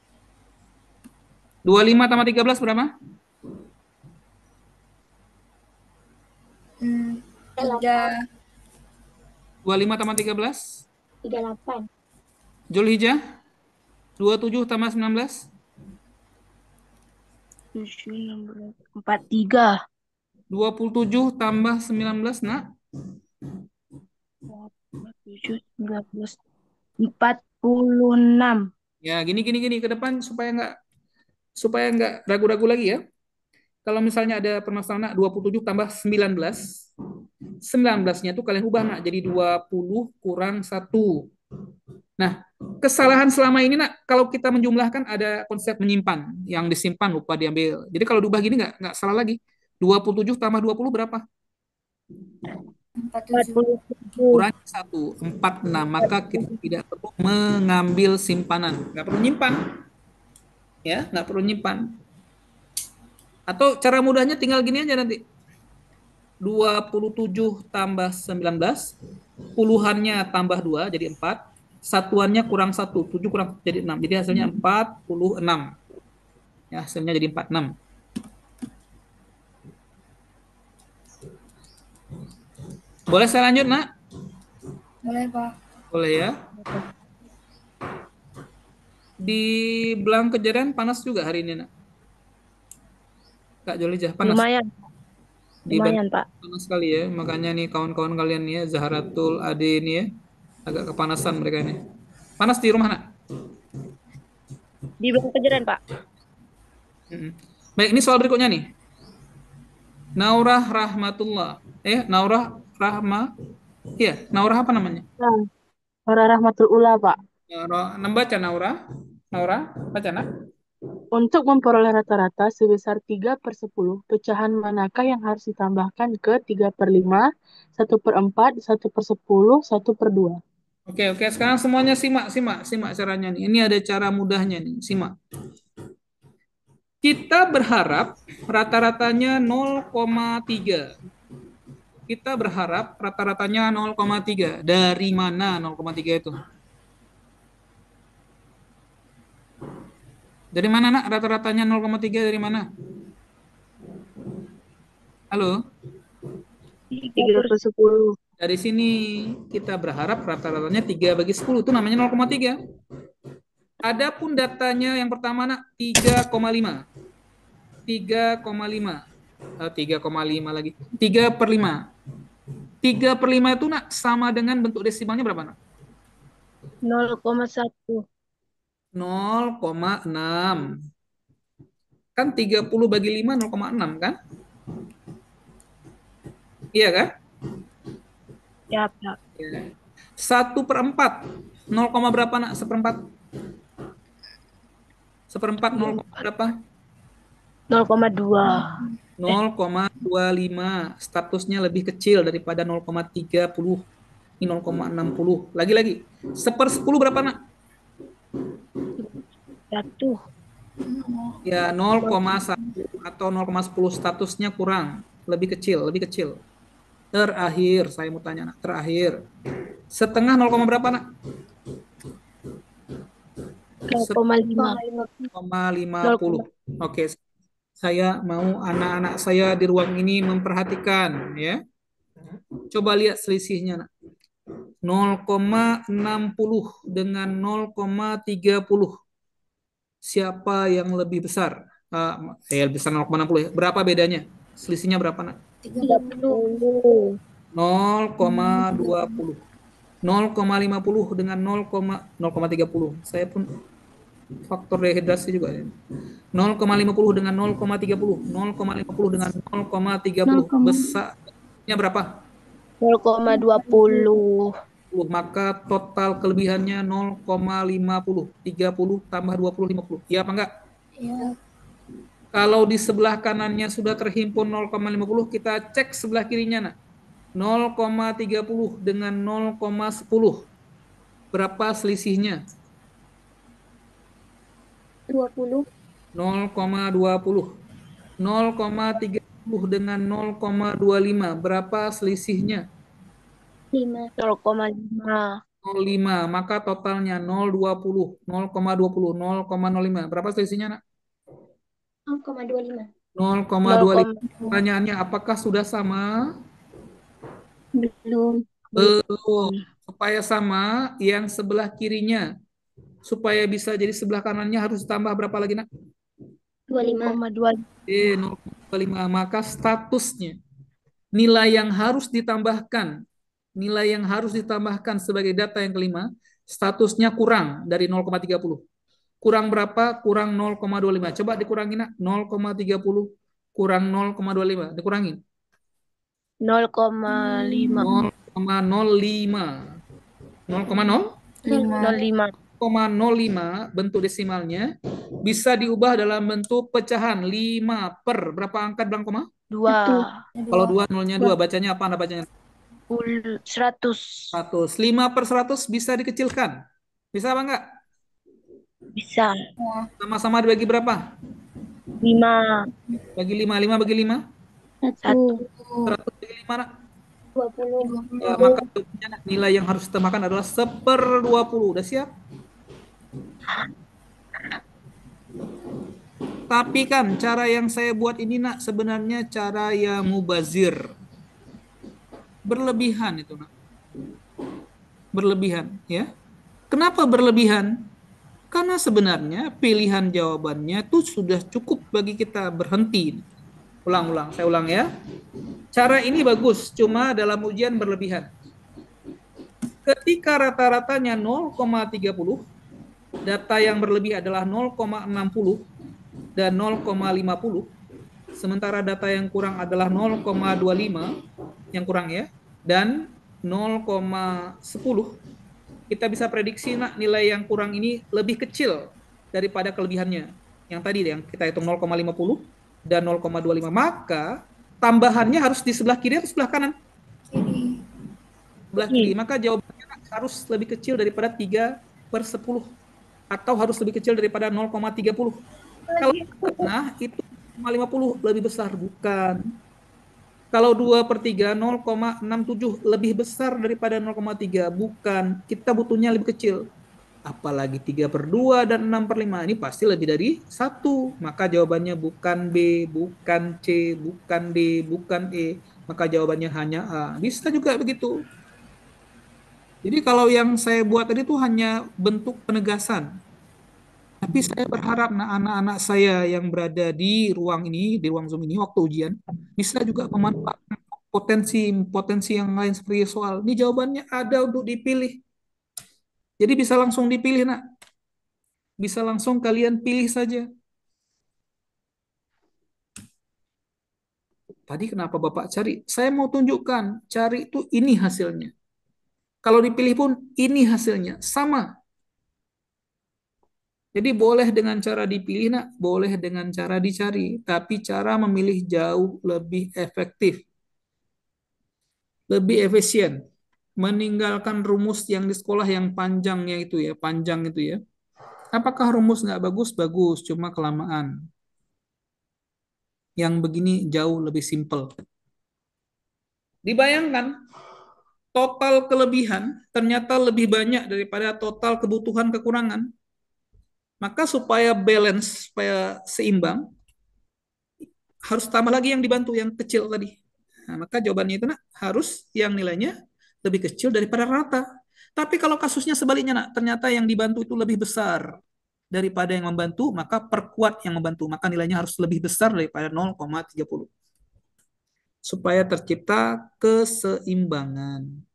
25 tambah 13 berapa? 3. 25 tambah 13? 38. Zulhijjah? 27 tambah 19? 43. 27 tambah 19, nak? 7, 19. 46. Ya, gini ke depan supaya nggak ragu-ragu lagi ya. Kalau misalnya ada permasalahan nak, 27 tambah 19. 19-nya tuh kalian ubah nak jadi 20 kurang 1. Nah, kesalahan selama ini nak kalau kita menjumlahkan ada konsep menyimpan, yang disimpan lupa diambil. Jadi kalau diubah gini nggak salah lagi. 27 tambah 20 berapa? 47. 47. Kurang 1, 46. Maka kita tidak perlu mengambil simpanan. Nggak perlu nyimpan. Ya, nggak perlu nyimpan. Atau cara mudahnya tinggal gini aja nanti. 27 tambah 19, puluhannya tambah 2 jadi 4, satuannya kurang 1, 7 kurang jadi 6. Jadi hasilnya 46. Ya, hasilnya jadi 46. Boleh saya lanjut, Nak? Boleh, Pak. Boleh ya. Di Belang Kejadian panas juga hari ini, Nak. Kak Jolijah, panas. Lumayan. Di Lumayan, Bandung Pak. panas sekali ya. Makanya nih kawan-kawan kalian nih ya, Zahratul, Ade ini ya, agak kepanasan mereka ini. Panas di rumah, Nak? Di Belang Kejadian, Pak. Baik, ini soal berikutnya nih. Naurah Rahmatullah. Naurah Rahma. Iya, Naurah apa namanya? Para rahmatul ula, Pak. Baca Naurah. Naurah, baca Nak. Untuk memperoleh rata-rata sebesar 3/10, pecahan manakah yang harus ditambahkan ke 3/5, 1/4, 1/10, 1/2? Oke, sekarang semuanya simak caranya nih. Ini ada cara mudahnya nih, simak. Kita berharap rata-ratanya 0,3. Kita berharap rata-ratanya 0,3. Dari mana 0,3 itu? Dari mana, Nak? Rata-ratanya 0,3 dari mana? Halo? 3/10. Dari sini kita berharap rata-ratanya 3/10. Itu namanya 0,3. Adapun datanya yang pertama, Nak, 3,5. 3,5. 3,5 lagi. 3/5. 3/5 itu, Nak, sama dengan bentuk desimalnya berapa, Nak? 0,1. 0,6. Kan 30 bagi 5 0,6 kan? Iya kan? Ya, Pak. 1/4. 0, berapa, Nak? 1/4. 1/4 0, berapa? 0,2. 0,25. Statusnya lebih kecil daripada 0,30. Ini 0,60. Lagi-lagi. 1/10 berapa, Nak? 1. Ya, 0,1 atau 0,10. Statusnya kurang. Lebih kecil. Terakhir, saya mau tanya, Nak. Terakhir. Setengah 0, berapa, Nak? 0,5. 0,50. Oke. Saya mau anak-anak saya di ruang ini memperhatikan ya. Coba lihat selisihnya, Nak. 0,60 dengan 0,30. Siapa yang lebih besar? Besar 0,60 ya. Berapa bedanya? Selisihnya berapa, Nak? 30. 0,20. 0,50 dengan 0,30. Saya pun faktor dehidrasi juga ya. 0,50 dengan 0,30. 0,50 dengan 0,30. Besarnya berapa? 0,20. Maka total kelebihannya 0,50. 30 tambah 20, 50. Iya apa enggak? Iya. Kalau di sebelah kanannya sudah terhimpun 0,50, kita cek sebelah kirinya, Nak. 0,30 dengan 0,10. Berapa selisihnya? 20. 0,20. 0,30 dengan 0,25. Berapa selisihnya? 5. 0,5. 0,5. Maka totalnya 0,20. 0,20. 0,05. Berapa selisihnya, Nak? 0,25. 0,25. Pertanyaannya, apakah sudah sama? Belum. Belum. Supaya sama, yang sebelah kirinya. Supaya bisa jadi sebelah kanannya harus tambah berapa lagi, Nak? 25. 0,25. Maka statusnya, nilai yang harus ditambahkan sebagai data yang kelima, Statusnya kurang dari 0,30. Kurang berapa? Kurang 0,25. Coba dikurangin, nak. 0,30 kurang 0,25. Dikurangin. 0,5. 0,05. 0,0? 0,5. 0,05 bentuk desimalnya bisa diubah dalam bentuk pecahan 5 per berapa angka belakang koma? 2. Kalau 2, nolnya 2, bacanya apa Anda bacanya? 100. 100. 5 per 100 bisa dikecilkan. Bisa apa enggak? Bisa. Sama-sama dibagi berapa? 5. Bagi 5. 5 bagi 5? 1. 100 bagi 5, nak. 20. Ya, maka nilai yang harus ditambahkan adalah 1/20. Udah siap? Tapi kan cara yang saya buat ini, nak, sebenarnya cara yang mubazir. Berlebihan itu, nak. Berlebihan, ya. Kenapa berlebihan? Karena sebenarnya pilihan jawabannya itu sudah cukup bagi kita berhenti. Ulang-ulang, saya ulang ya. Cara ini bagus, cuma dalam ujian berlebihan. Ketika rata-ratanya 0,30, data yang berlebih adalah 0,60 dan 0,50, sementara data yang kurang adalah 0,25, yang kurang ya, dan 0,10. Kita bisa prediksi, nak, nilai yang kurang ini lebih kecil daripada kelebihannya. Yang tadi yang kita hitung 0,50 dan 0,25, maka tambahannya harus di sebelah kiri atau sebelah kanan? Kiri. Sebelah kiri. Maka jawabannya harus lebih kecil daripada 3/10 atau harus lebih kecil daripada 0,30. Kalau nah itu 0,50 lebih besar, bukan. Kalau 2/3, 0,67 lebih besar daripada 0,3, bukan. Kita butuhnya lebih kecil. Apalagi 3/2 dan 6/5, ini pasti lebih dari 1. Maka jawabannya bukan B, bukan C, bukan D, bukan E. Maka jawabannya hanya A. Bisa juga begitu. Jadi kalau yang saya buat tadi itu hanya bentuk penegasan. Tapi saya berharap, nah, anak-anak saya yang berada di ruang ini, di ruang Zoom ini waktu ujian, bisa juga memanfaatkan potensi yang lain seperti soal. Ini jawabannya ada untuk dipilih. Jadi bisa langsung dipilih, nak. Bisa langsung kalian pilih saja. Tadi kenapa Bapak cari? Saya mau tunjukkan, cari itu ini hasilnya. Kalau dipilih pun ini hasilnya, sama. Jadi boleh dengan cara dipilih, nak, boleh dengan cara dicari, tapi cara memilih jauh lebih efektif, lebih efisien, meninggalkan rumus yang di sekolah yang panjangnya itu ya, panjang itu ya. Apakah rumus nggak bagus? Bagus, cuma kelamaan. Yang begini jauh lebih simpel. Dibayangkan, total kelebihan ternyata lebih banyak daripada total kebutuhan kekurangan. Maka supaya balance, supaya seimbang, harus tambah lagi yang dibantu, yang kecil tadi. Nah, maka jawabannya itu, nak, harus yang nilainya lebih kecil daripada rata. Tapi kalau kasusnya sebaliknya, nak, ternyata yang dibantu itu lebih besar daripada yang membantu, maka perkuat yang membantu. Maka nilainya harus lebih besar daripada 0,30. Supaya tercipta keseimbangan.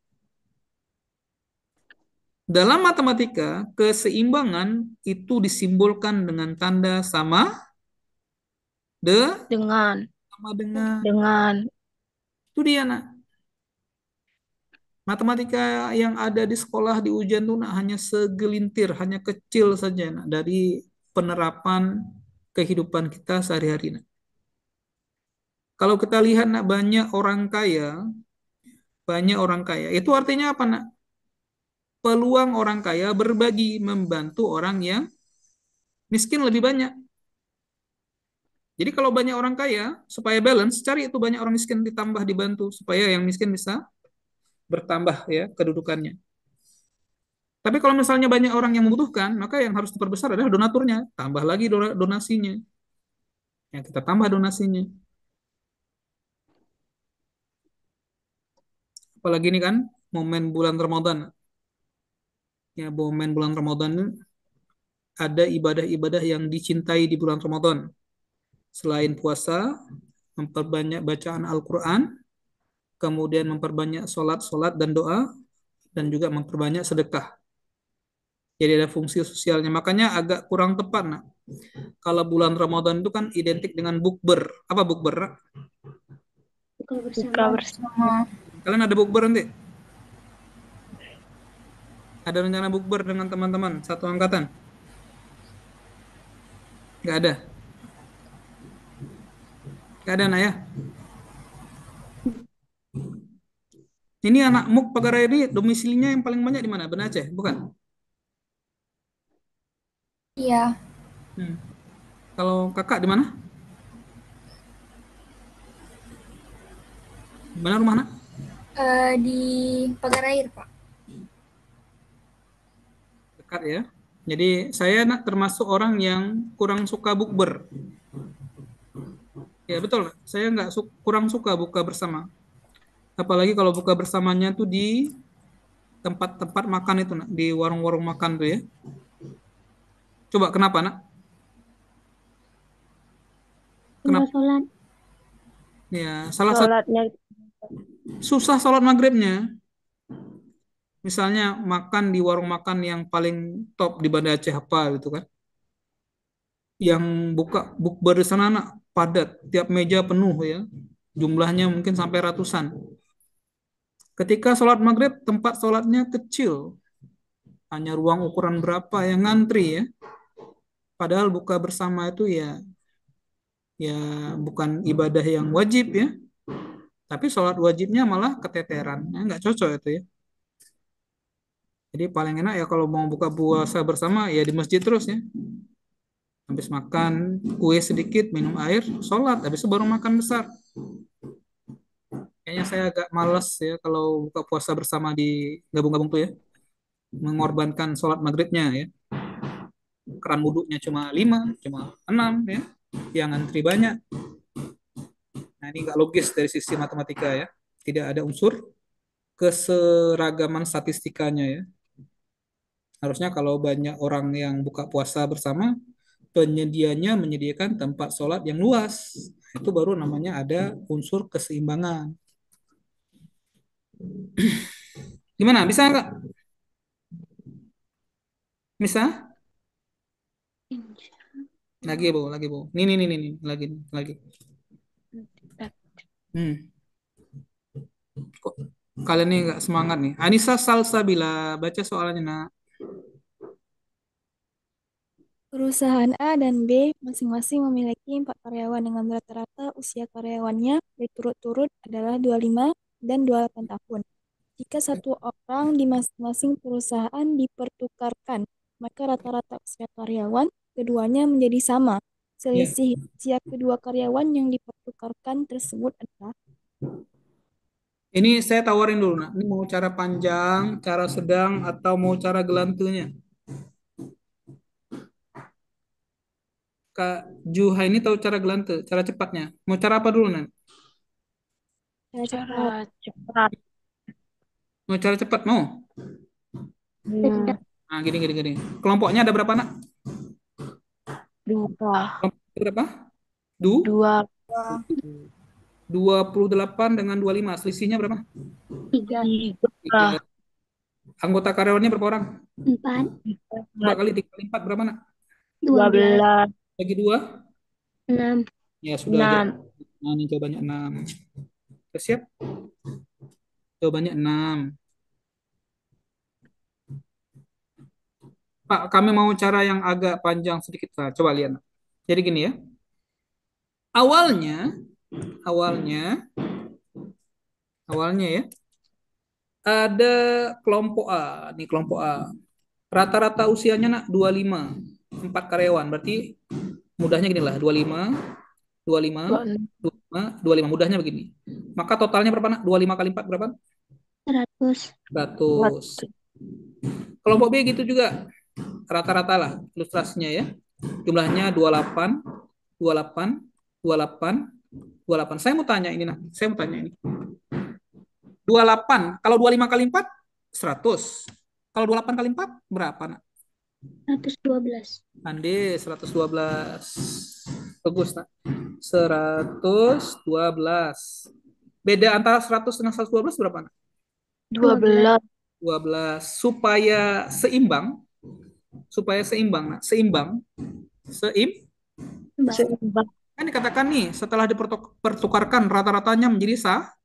Dalam matematika, keseimbangan itu disimbolkan dengan tanda sama Dengan. dengan. Itu dia, nak. Matematika yang ada di sekolah, di ujian itu, nak, hanya segelintir, hanya kecil saja, nak, dari penerapan kehidupan kita sehari-hari, nak. Kalau kita lihat, nak, banyak orang kaya, itu artinya apa, nak? Peluang orang kaya berbagi, membantu orang yang miskin lebih banyak. Jadi kalau banyak orang kaya, supaya balance, cari itu banyak orang miskin ditambah dibantu, supaya yang miskin bisa bertambah ya kedudukannya. Tapi kalau misalnya banyak orang yang membutuhkan, maka yang harus diperbesar adalah donaturnya. Tambah lagi donasinya. Ya, kita tambah donasinya. Apalagi ini kan momen bulan Ramadan. Ya, momen bulan Ramadan, ada ibadah-ibadah yang dicintai di bulan Ramadan. Selain puasa, memperbanyak bacaan Al-Quran, kemudian memperbanyak sholat dan doa, dan juga memperbanyak sedekah. Jadi ada fungsi sosialnya. Makanya agak kurang tepat, nak. Kalau bulan Ramadan itu kan identik dengan bukber. Apa bukber, Nak? Buka Buka bersama. bersama. Kalian ada bukber nanti? Ada rencana bukber dengan teman-teman satu angkatan? Nggak ada? Nggak ada, nak ya? Ini anak MUK Pagaraya ini domisilinya yang paling banyak di mana? Banda Aceh, bukan? Iya, Hmm. Kalau kakak di mana? Di mana rumah, nak? di Pagarair, Pak. Dekat ya. Jadi saya, nak, termasuk orang yang kurang suka bukber. Ya betul, nak. Saya nggak kurang suka buka bersama. Apalagi kalau buka bersamanya tuh di tempat-tempat makan itu, nak, di warung-warung makan tuh ya. Coba kenapa, nak? Tinggal Kenapa? sholat. Ya, salah satu Sholatnya susah sholat maghribnya. Misalnya makan di warung makan yang paling top di Banda Aceh apa gitu kan. Yang buka bukber di sana, nak, padat, tiap meja penuh ya. Jumlahnya mungkin sampai ratusan. Ketika sholat maghrib, tempat sholatnya kecil. Hanya ruang ukuran berapa yang ngantri ya. Padahal buka bersama itu ya bukan ibadah yang wajib ya. Tapi sholat wajibnya malah keteteran. Ya, nggak cocok itu ya. Jadi paling enak ya kalau mau buka puasa bersama ya di masjid terus ya. Habis makan kue sedikit, minum air, sholat. Habis itu baru makan besar. Kayaknya saya agak malas ya kalau buka puasa bersama di gabung-gabung tuh ya. Mengorbankan sholat maghribnya ya. Keran wudhunya cuma 5, cuma 6 ya. Yang antri banyak. Nah ini nggak logis dari sisi matematika ya. Tidak ada unsur keseragaman statistikanya ya. Harusnya kalau banyak orang yang buka puasa bersama, penyedianya menyediakan tempat sholat yang luas. Itu baru namanya ada unsur keseimbangan. Gimana? Bisa nggak? Bisa? Lagi, Bu, lagi, Bu. Nih, lagi. Hmm. Kok kalian nih nggak semangat nih? Anissa Salsabila, baca soalnya, nak. Perusahaan A dan B masing-masing memiliki 4 karyawan dengan rata-rata usia karyawannya berturut-turut adalah 25 dan 28 tahun. Jika satu orang di masing-masing perusahaan dipertukarkan, maka rata-rata usia karyawan keduanya menjadi sama. Ya. Selisih usia kedua karyawan yang dipertukarkan tersebut adalah Ini saya tawarin dulu, nak. Ini mau cara panjang, cara sedang, atau mau cara gelantunya? Kak Juha ini tahu cara gelante, cara cepatnya. Mau cara apa dulu, nak? cara cepat. cara cepat. Mau cara cepat, mau? Hmm, Nah, gini. Kelompoknya ada berapa, nak? dua. Kelompok berapa? 28 dengan 25. Selisihnya berapa? 3, 3. Anggota karyawannya berapa orang? 4, 2 kali 3 kali 4 berapa, nak? 12, 12. Bagi 2? 6, Ya, sudah aja. 6. Nah, ini jawabannya 6. Sudah siap? Jawabannya 6. Pak, kami mau cara yang agak panjang sedikit, Pak. Coba lihat, nak. Jadi gini ya. Awalnya ya, ada kelompok A. Nih kelompok A. Rata-rata usianya, nak, 25. 4 karyawan. Berarti mudahnya gini lah, 25, 25. Mudahnya begini. Maka totalnya berapa, nak? 25 kali 4 berapa? 100, 100. Kelompok B gitu juga. Rata-rata lah ilustrasinya ya. Jumlahnya 28, 28, 28, 28. Saya mau tanya ini, nah. 28. Kalau 25 kali 4, 100. Kalau 28 kali 4, berapa, nak? 112, Ande, 112. Bagus, nak. 112. Beda antara 100 dengan 112 berapa, nak? 12. 12. Supaya seimbang, supaya seimbang. Nak. Seimbang. Seimbang. Kan dikatakan nih, setelah dipertukarkan rata-ratanya menjadi sama.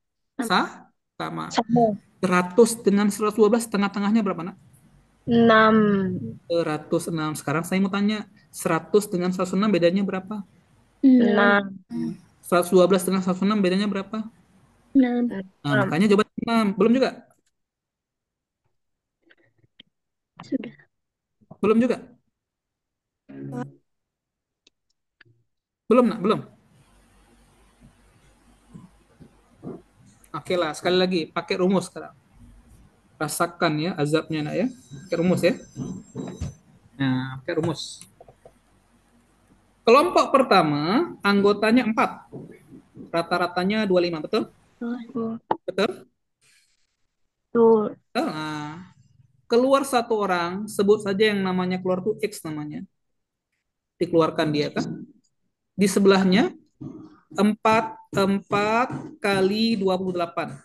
Sama. 100 dengan 112 tengah-tengahnya berapa, Nak? 6. 106. Sekarang saya mau tanya, 100 dengan 106 bedanya berapa? 6. 112 dengan 106 bedanya berapa? 6. Nah, makanya jawaban 6. Belum juga? Sudah. Belum juga? Belum, Nak? Belum? Oke lah, sekali lagi, pakai rumus sekarang. Rasakan ya azabnya, Nak ya. Pakai rumus ya. Nah, pakai rumus. Kelompok pertama, anggotanya 4. Rata-ratanya 25, betul? Betul? Betul. Nah, keluar satu orang, sebut saja yang namanya keluar tuh X namanya. Dikeluarkan dia kan. Di sebelahnya 4 kali 28.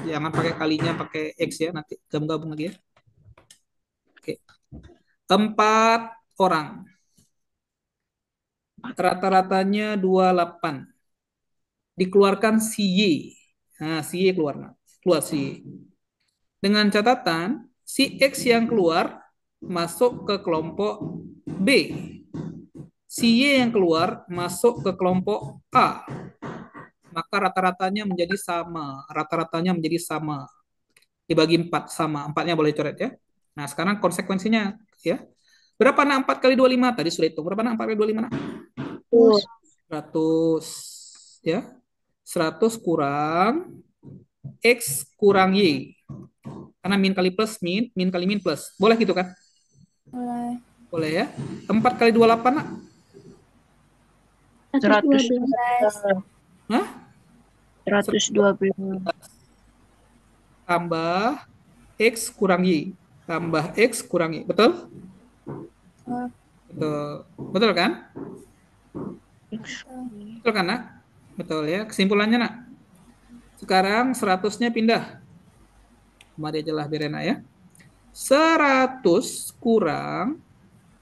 Jangan pakai kalinya, pakai X ya, nanti gabung-gabung lagi ya. Oke. 4 orang. Rata-ratanya 28. Dikeluarkan si Y. Nah, si Y keluar. Keluar si Y. Dengan catatan, si X yang keluar masuk ke kelompok B. Si Y yang keluar masuk ke kelompok A. Maka rata-ratanya menjadi sama. Rata-ratanya menjadi sama. Dibagi 4 sama. 4-nya boleh coret ya. Nah, sekarang konsekuensinya ya. Berapa nak 4 kali 25? Tadi sudah hitung. Berapa nak 4 kali 25 nak? 100 ya. 100 kurang X kurang Y. Karena min kali plus min, min kali min plus. Boleh gitu kan? Boleh. Boleh ya. 4 kali 28 nak? 112. Hah? 112. Tambah X kurang Y. Tambah X kurang Y. Betul? Betul. Betul kan? Betul kan nak? Betul ya. Kesimpulannya nak. Sekarang 100-nya pindah. Mari aja lah biar enak ya. 100 kurang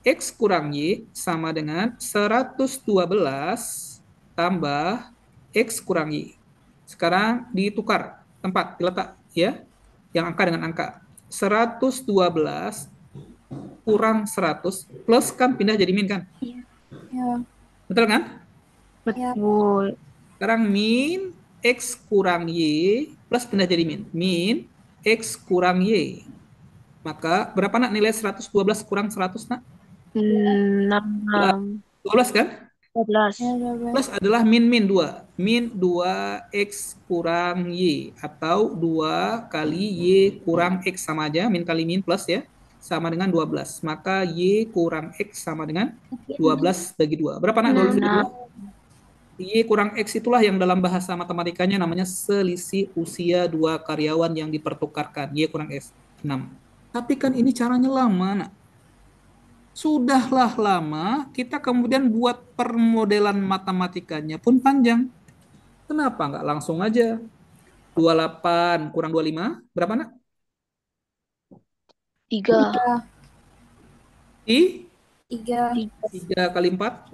X kurang Y sama dengan 112 tambah X kurang Y. Sekarang ditukar tempat, diletak ya. Yang angka dengan angka. 112 kurang 100 plus kan pindah jadi min kan? Ya. Betul kan? Betul. Sekarang min X kurang Y plus pindah jadi min. Min X kurang Y. Maka berapa nak nilai 112 kurang 100 nak? 6. 12 kan? 12. Ya, 12. Plus adalah min 2. Min 2X kurang Y. Atau 2 kali Y kurang X sama aja. Min kali min plus ya. Sama dengan 12. Maka Y kurang X sama dengan 12 bagi 2. Berapa nak 12 bagi 2? Y kurang X itulah yang dalam bahasa matematikanya namanya selisih usia 2 karyawan yang dipertukarkan. Y kurang X. 6. Tapi kan ini caranya lama, nak. Sudahlah lama, kita kemudian buat permodelan matematikanya pun panjang. Kenapa nggak langsung aja? 28 kurang 25, berapa nak? 3. 3 kali 4?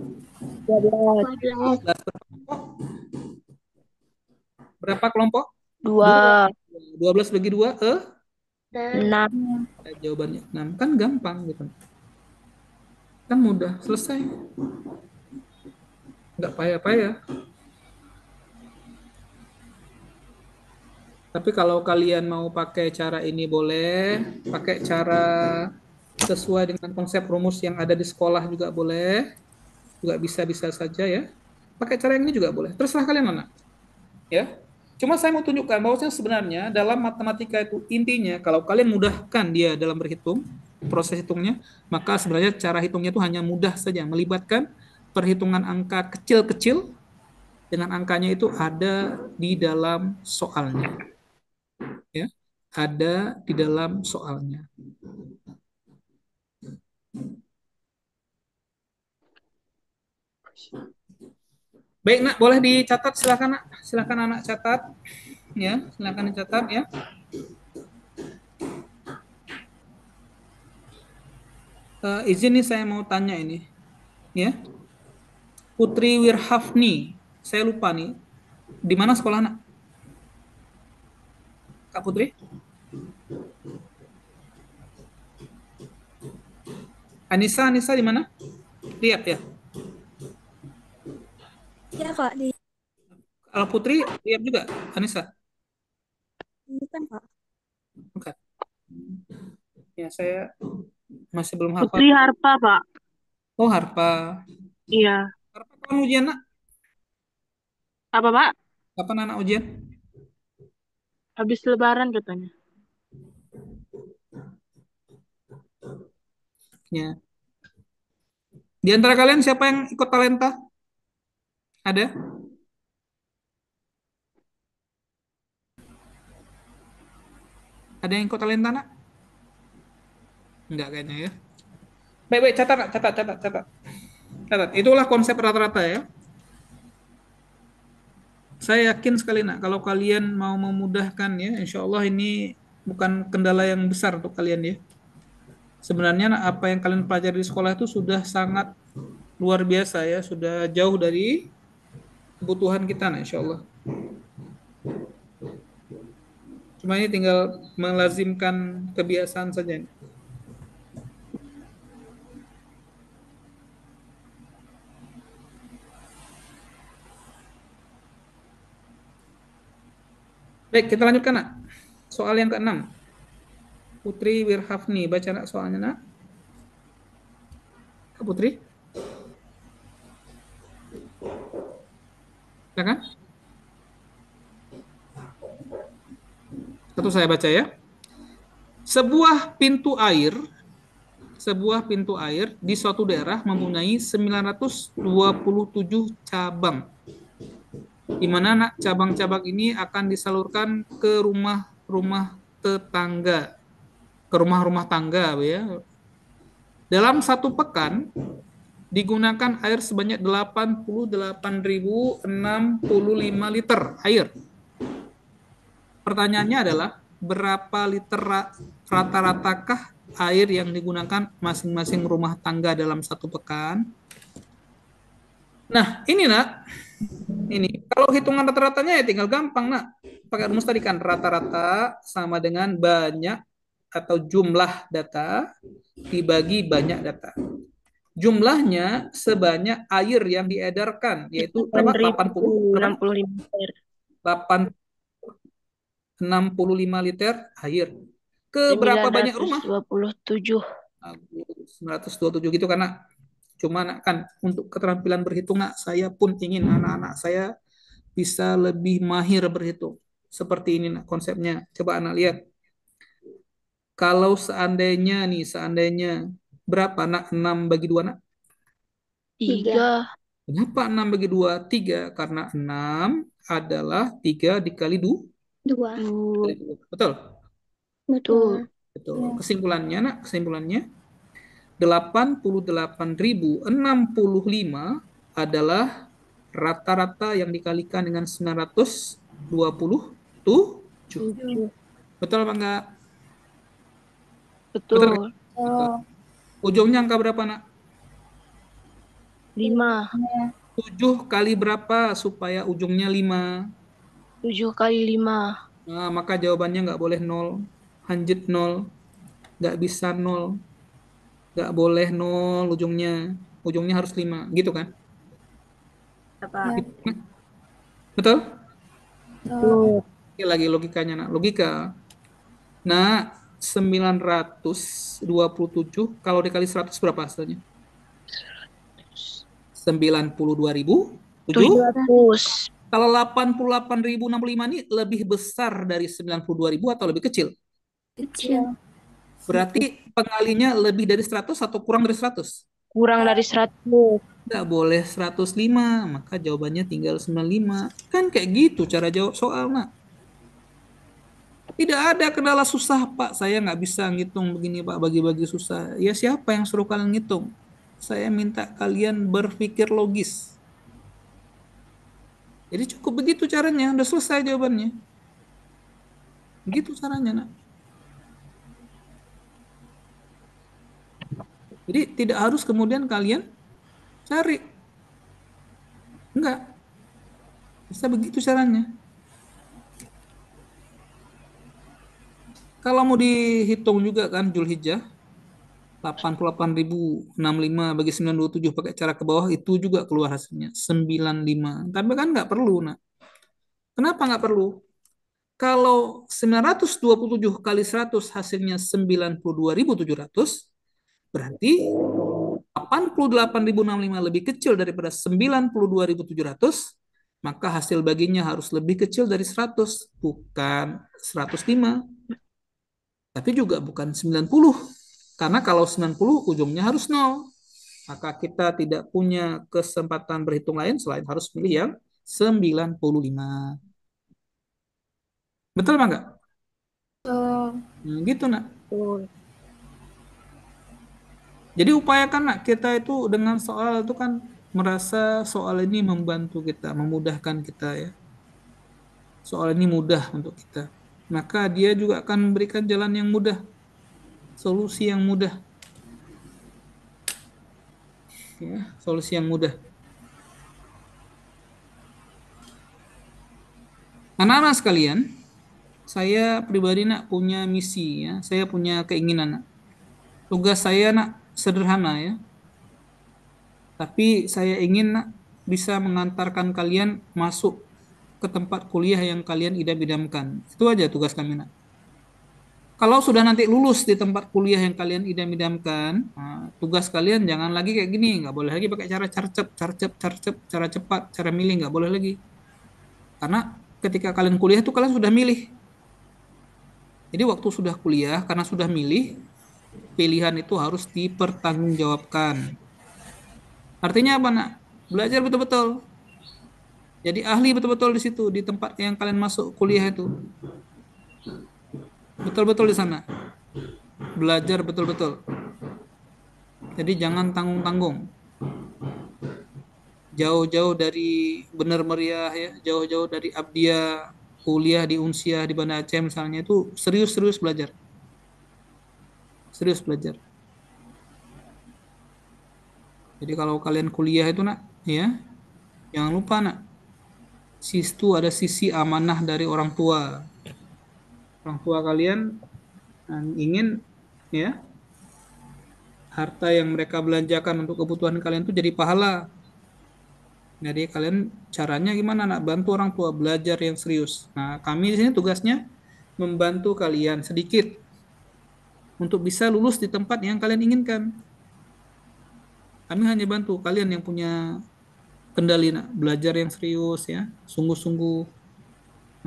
12. Berapa kelompok? 2. 12 bagi 2, 6. jawabannya 6. Kan gampang gitu. Kan mudah, selesai. Nggak payah-payah. Tapi kalau kalian mau pakai cara ini boleh, pakai cara sesuai dengan konsep rumus yang ada di sekolah juga boleh, juga bisa-bisa saja ya. Pakai cara yang ini juga boleh, terserah kalian mana. Ya, cuma saya mau tunjukkan bahwasanya sebenarnya dalam matematika itu intinya kalau kalian mudahkan dia dalam berhitung, proses hitungnya, maka sebenarnya cara hitungnya itu hanya mudah saja, melibatkan perhitungan angka kecil-kecil dengan angkanya itu ada di dalam soalnya. Ya, ada di dalam soalnya. Baik nak, boleh dicatat silakan nak, silakan anak catat, ya, silakan dicatat ya. Izin nih saya mau tanya ini, ya. Putri Wirhafni, saya lupa nih, di mana sekolah anak? Kak Putri? Anissa di mana? Lihat ya. Ya Kak, di Kalau Putri lihat juga, Anissa. bukan Kak. Bukan. Ya, saya masih belum hafal. Putri Harpa, Pak. Oh, Harpa. Iya. Harpa kapan ujian, nak? Apa, Pak? Kapan anak ujian? Habis lebaran katanya. Ya. Di antara kalian siapa yang ikut talenta? Ada? Ada yang ikut talenta, nak? Enggak kayaknya ya. Baik, catat, Nak. Catat. Catat. Itulah konsep rata-rata ya. Saya yakin sekali, nak, kalau kalian mau memudahkan ya, insya Allah ini bukan kendala yang besar untuk kalian ya. Sebenarnya nak, apa yang kalian pelajari di sekolah itu sudah sangat luar biasa ya, sudah jauh dari kebutuhan kita, nah, insya Allah. Cuma ini tinggal melazimkan kebiasaan saja. Baik, kita lanjutkan, nak. Soal yang ke-6. Putri Wirhafni, baca, nak, soalnya, nak. Kak Putri? Silakan. Satu saya baca ya. Sebuah pintu air di suatu daerah mempunyai 927 cabang. Di mana cabang-cabang ini akan disalurkan ke rumah-rumah tetangga, ke rumah-rumah tangga ya. Dalam satu pekan digunakan air sebanyak 88.065 liter air. Pertanyaannya adalah berapa liter rata-ratakah air yang digunakan masing-masing rumah tangga dalam satu pekan? Nah, ini, nak. Ini kalau hitungan rata-ratanya ya tinggal gampang, nak. Pakai rumus tadi kan, rata-rata sama dengan banyak atau jumlah data dibagi banyak data. Jumlahnya sebanyak air yang diedarkan, yaitu berapa? 65 liter. 65 liter air. Ke berapa banyak rumah? 927. 927 gitu, karena cuma, nak, kan untuk keterampilan berhitung, nak, saya pun ingin anak-anak saya bisa lebih mahir berhitung. Seperti ini, nak, konsepnya. Coba anak lihat. Kalau seandainya berapa, nak? 6 bagi 2, nak? 3. Kenapa 6 bagi 2? 3. Karena 6 adalah 3 dikali 2. 2. Betul? Betul. Betul. Kesimpulannya 88.065 adalah rata-rata yang dikalikan dengan 927. Betul apa enggak? Betul. Ujungnya angka berapa, nak? 5. 7 kali berapa supaya ujungnya 5? 7 kali 5. Nah, maka jawabannya nggak boleh 0. Hanjit 0. Nggak bisa 0. Nggak boleh 0 ujungnya. Ujungnya harus 5. Gitu kan? Betul? Betul. Ini lagi logikanya, nak. Logika. Nah, 927 kalau dikali 100 berapa hasilnya? 92.007. 700. Kalau 88.065 ini lebih besar dari 92.000 atau lebih kecil? Kecil. Berarti pengalinya lebih dari 100 atau kurang dari 100? Kurang dari 100. Nggak boleh 105, maka jawabannya tinggal 95. Kan kayak gitu cara jawab soal, nak. Tidak ada kendala susah, Pak. Saya nggak bisa ngitung begini, Pak. Bagi-bagi susah. Ya siapa yang suruh kalian ngitung? Saya minta kalian berpikir logis. Jadi cukup begitu caranya. Udah selesai jawabannya. Begitu caranya, nak. Jadi tidak harus kemudian kalian cari. Enggak, bisa begitu caranya. Kalau mau dihitung juga kan Zulhijjah 88.065 bagi 927 pakai cara ke bawah itu juga keluar hasilnya 95. Tapi kan nggak perlu, nak. Kenapa nggak perlu? Kalau 927 kali 100 hasilnya 92.700, berarti 88.065 lebih kecil daripada 92.700, maka hasil baginya harus lebih kecil dari 100, bukan 105, tapi juga bukan 90. Karena kalau 90 ujungnya harus 0. Maka kita tidak punya kesempatan berhitung lain selain harus pilih yang 95. Betul apa enggak? Gitu, nak. Betul. Jadi upayakan, nak, kita itu dengan soal itu kan merasa soal ini membantu kita, memudahkan kita ya. Soal ini mudah untuk kita. Maka dia juga akan memberikan jalan yang mudah, solusi yang mudah. Ya, solusi yang mudah. Anak-anak sekalian, saya pribadi, nak, punya misi ya. Saya punya keinginan, nak. Tugas saya, nak, sederhana ya. Tapi saya ingin, nak, bisa mengantarkan kalian masuk ke tempat kuliah yang kalian idam-idamkan. Itu aja tugas kami, nak. Kalau sudah nanti lulus di tempat kuliah yang kalian idam-idamkan, nah, tugas kalian jangan lagi kayak gini. Nggak boleh lagi pakai cara carcep, cara cepat, cara milih. Nggak boleh lagi. Karena ketika kalian kuliah itu kalian sudah milih. Jadi waktu sudah kuliah, karena sudah milih, pilihan itu harus dipertanggungjawabkan. Artinya apa, nak? Belajar betul-betul. Jadi ahli betul-betul di situ, di tempat yang kalian masuk kuliah itu. Betul-betul di sana. Belajar betul-betul. Jadi jangan tanggung-tanggung. Jauh-jauh dari Bener Meriah ya, jauh-jauh dari Abdia, kuliah di Unsiah di Banda Aceh misalnya, itu serius-serius belajar. Serius belajar. Jadi kalau kalian kuliah itu, nak, ya, jangan lupa, nak, situ ada sisi amanah dari orang tua. Orang tua kalian ingin ya harta yang mereka belanjakan untuk kebutuhan kalian itu jadi pahala. Jadi kalian caranya gimana, nak? Bantu orang tua belajar yang serius. Nah, kami di sini tugasnya membantu kalian sedikit untuk bisa lulus di tempat yang kalian inginkan. Kami hanya bantu kalian yang punya kendali, nak, belajar yang serius ya, sungguh-sungguh.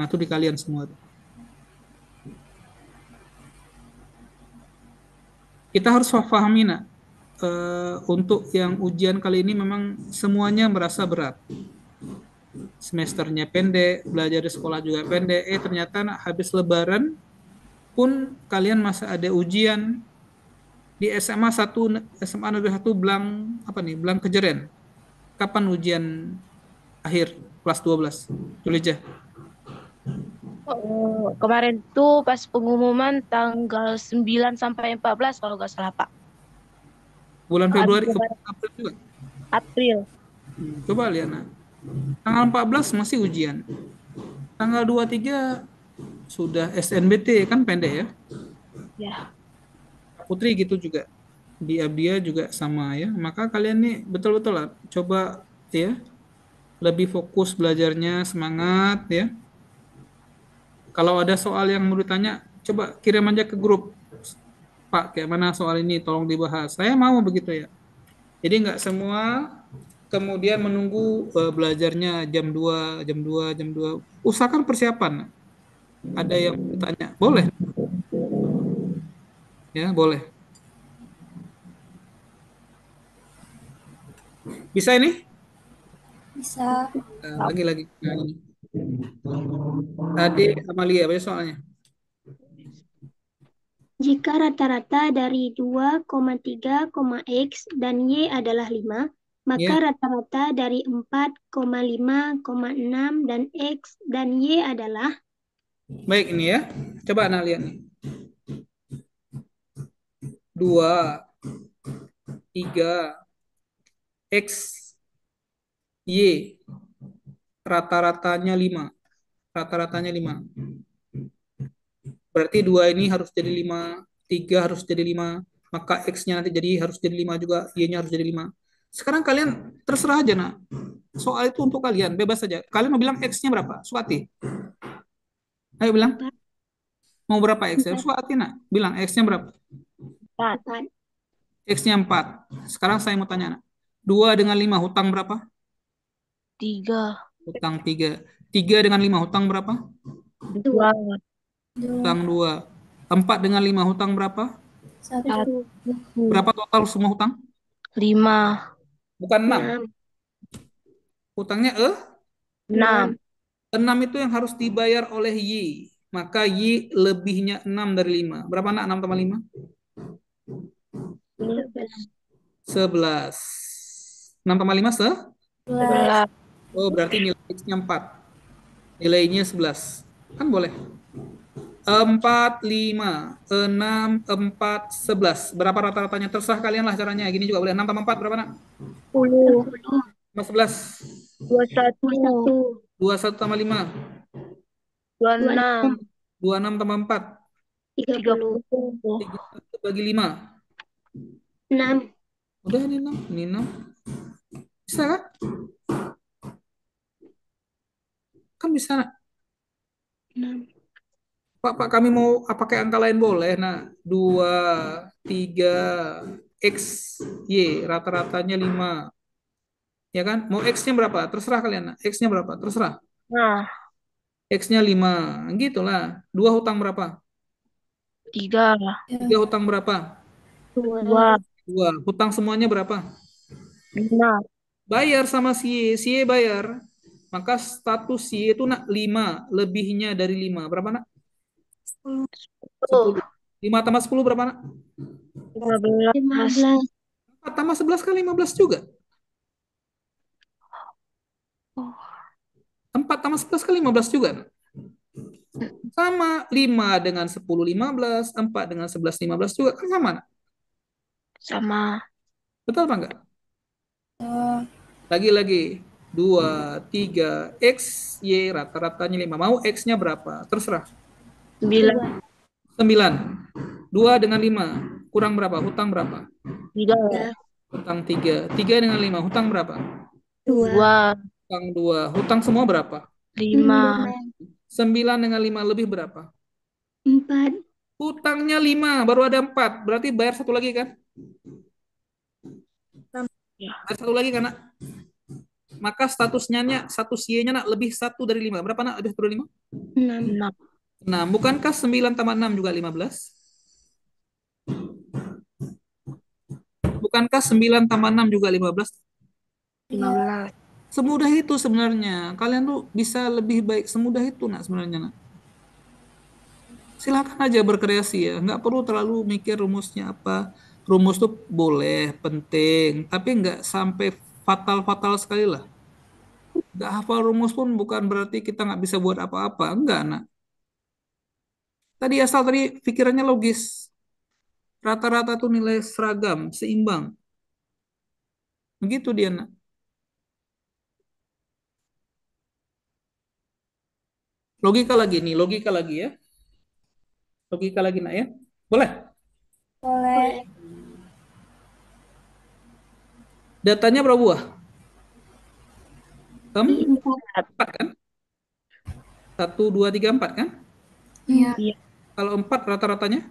Nah, itu di kalian semua. Kita harus pahami, nak, untuk yang ujian kali ini memang semuanya merasa berat. Semesternya pendek, belajar di sekolah juga pendek. Ternyata, nak, habis lebaran pun kalian masih ada ujian. Di SMA 1, SMA Negeri 1 Blang Kejeren. Kapan ujian akhir kelas 12? Zulhijjah. Kemarin tuh pas pengumuman tanggal 9 sampai 14 kalau nggak salah, Pak. Bulan Februari ke April juga? April. Coba lihat, nah. Tanggal 14 masih ujian. Tanggal 23 sudah SNBT, kan pendek ya. Ya. Putri gitu juga. Di Abdia juga sama ya. Maka kalian nih betul-betul lah coba ya lebih fokus belajarnya, semangat ya. Kalau ada soal yang mau ditanya, coba kirim aja ke grup. Pak, kayak mana soal ini, tolong dibahas. Saya mau begitu ya. Jadi nggak semua kemudian menunggu belajarnya jam 2, jam 2, jam 2. Usahakan persiapan. Ada yang bertanya, boleh? Ya, boleh. Bisa ini? Bisa. Lagi. Adik Amalia, apa soalnya? Jika rata-rata dari 2,3, X dan Y adalah 5, maka Ya. rata-rata dari 4,5, 6 dan X dan Y adalah... Baik, ini ya. Coba anak lihat nih. 2 3, X, Y. Rata-ratanya 5. Rata-ratanya 5. Berarti 2 ini harus jadi 5, 3 harus jadi 5, maka X-nya nanti jadi harus jadi 5 juga, Y-nya harus jadi 5. Sekarang kalian terserah aja, nak. Soal itu untuk kalian, bebas saja. Kalian mau bilang X-nya berapa? Suati. Ayo bilang. Mau berapa X-nya? Suati, nak. Bilang X-nya berapa? 4. X-nya 4. Sekarang saya mau tanya, nak. 2 dengan 5, hutang berapa? 3. Hutang 3. 3 dengan 5, hutang berapa? 2. Hutang 2. 4 dengan 5, hutang berapa? 1. Berapa total semua hutang? 5. Bukan 6. 6. Hutangnya 6. 6 itu yang harus dibayar oleh Y. Maka Y lebihnya 6 dari 5. Berapa, nak? 6 tambah 5? 11. 6 tambah 5 11. Oh, berarti nilai X-nya 4. Nilainya 11. Kan boleh. 4, 5, 6, 4, 11. Berapa rata-ratanya? Terserah kalian lah caranya. Gini juga boleh. 6 tambah 4 berapa, nak? 10. 11. 21. 21 tambah 5. 26. 26 tambah 4. 30. 30 bagi 5. 6. Udah ini 6. Ini 6. Bisa kan? Kan bisa, nak. 6. Pak, kami mau pakai angka lain boleh. Nah, 2, 3, X, Y. Rata-ratanya 5. Ya kan? Mau X-nya berapa? Terserah kalian. Nah. X-nya berapa? Terserah. Nah, X-nya 5. Gitulah. 2 hutang berapa? 3. 3 hutang berapa? 2. 2. Hutang semuanya berapa? 5. Bayar sama si Y. Si Y bayar. Maka status Y itu, nak, 5. Lebihnya dari 5. Berapa, nak? 10. 10. 5 tambah 10 berapa, nak? 15. 15. 4 tambah 11 kali 15 juga. 4 tambah 11 kali 15 juga, nak. Sama. 5 dengan 10, 15. 4 dengan 11, 15 juga. Kan sama, nak? Sama. Betul apa enggak? Lagi-lagi. 2, 3, X, Y. Rata-ratanya 5. Mau X-nya berapa? Terserah. 9. 9. 2 dengan 5. Kurang berapa? Hutang berapa? 3. Hutang 3. 3 dengan 5. Hutang berapa? 2. 2. Hutang 2. Hutang semua berapa? 5. 9 dengan 5 lebih berapa? 4. Hutangnya 5. Baru ada 4. Berarti bayar satu lagi kan? Ya. Bayar satu lagi kan, nak? Maka statusnya, status Y-nya, nak, lebih 1 dari 5. Berapa, nak? Lebih 1 dari 5? 6. 6. Nah, bukankah 9 tambah 6 juga 15? Bukankah 9 tambah 6 juga 15? 15. Semudah itu sebenarnya. Kalian tuh bisa lebih baik semudah itu, nak, sebenarnya, nak. Silakan aja berkreasi ya. Nggak perlu terlalu mikir rumusnya apa. Rumus tuh boleh, penting. Tapi nggak sampai fatal-fatal sekali lah. Nggak hafal rumus pun bukan berarti kita nggak bisa buat apa-apa. Enggak, nak. Tadi pikirannya logis. Rata-rata tuh nilai seragam, seimbang. Begitu dia, nak. Logika lagi nih, logika lagi ya. Logika lagi, nak, ya. Boleh? Boleh. Datanya berapa buah? 4. 4 kan? 1, 2, 3, 4 kan? Iya. Kalau 4 rata-ratanya?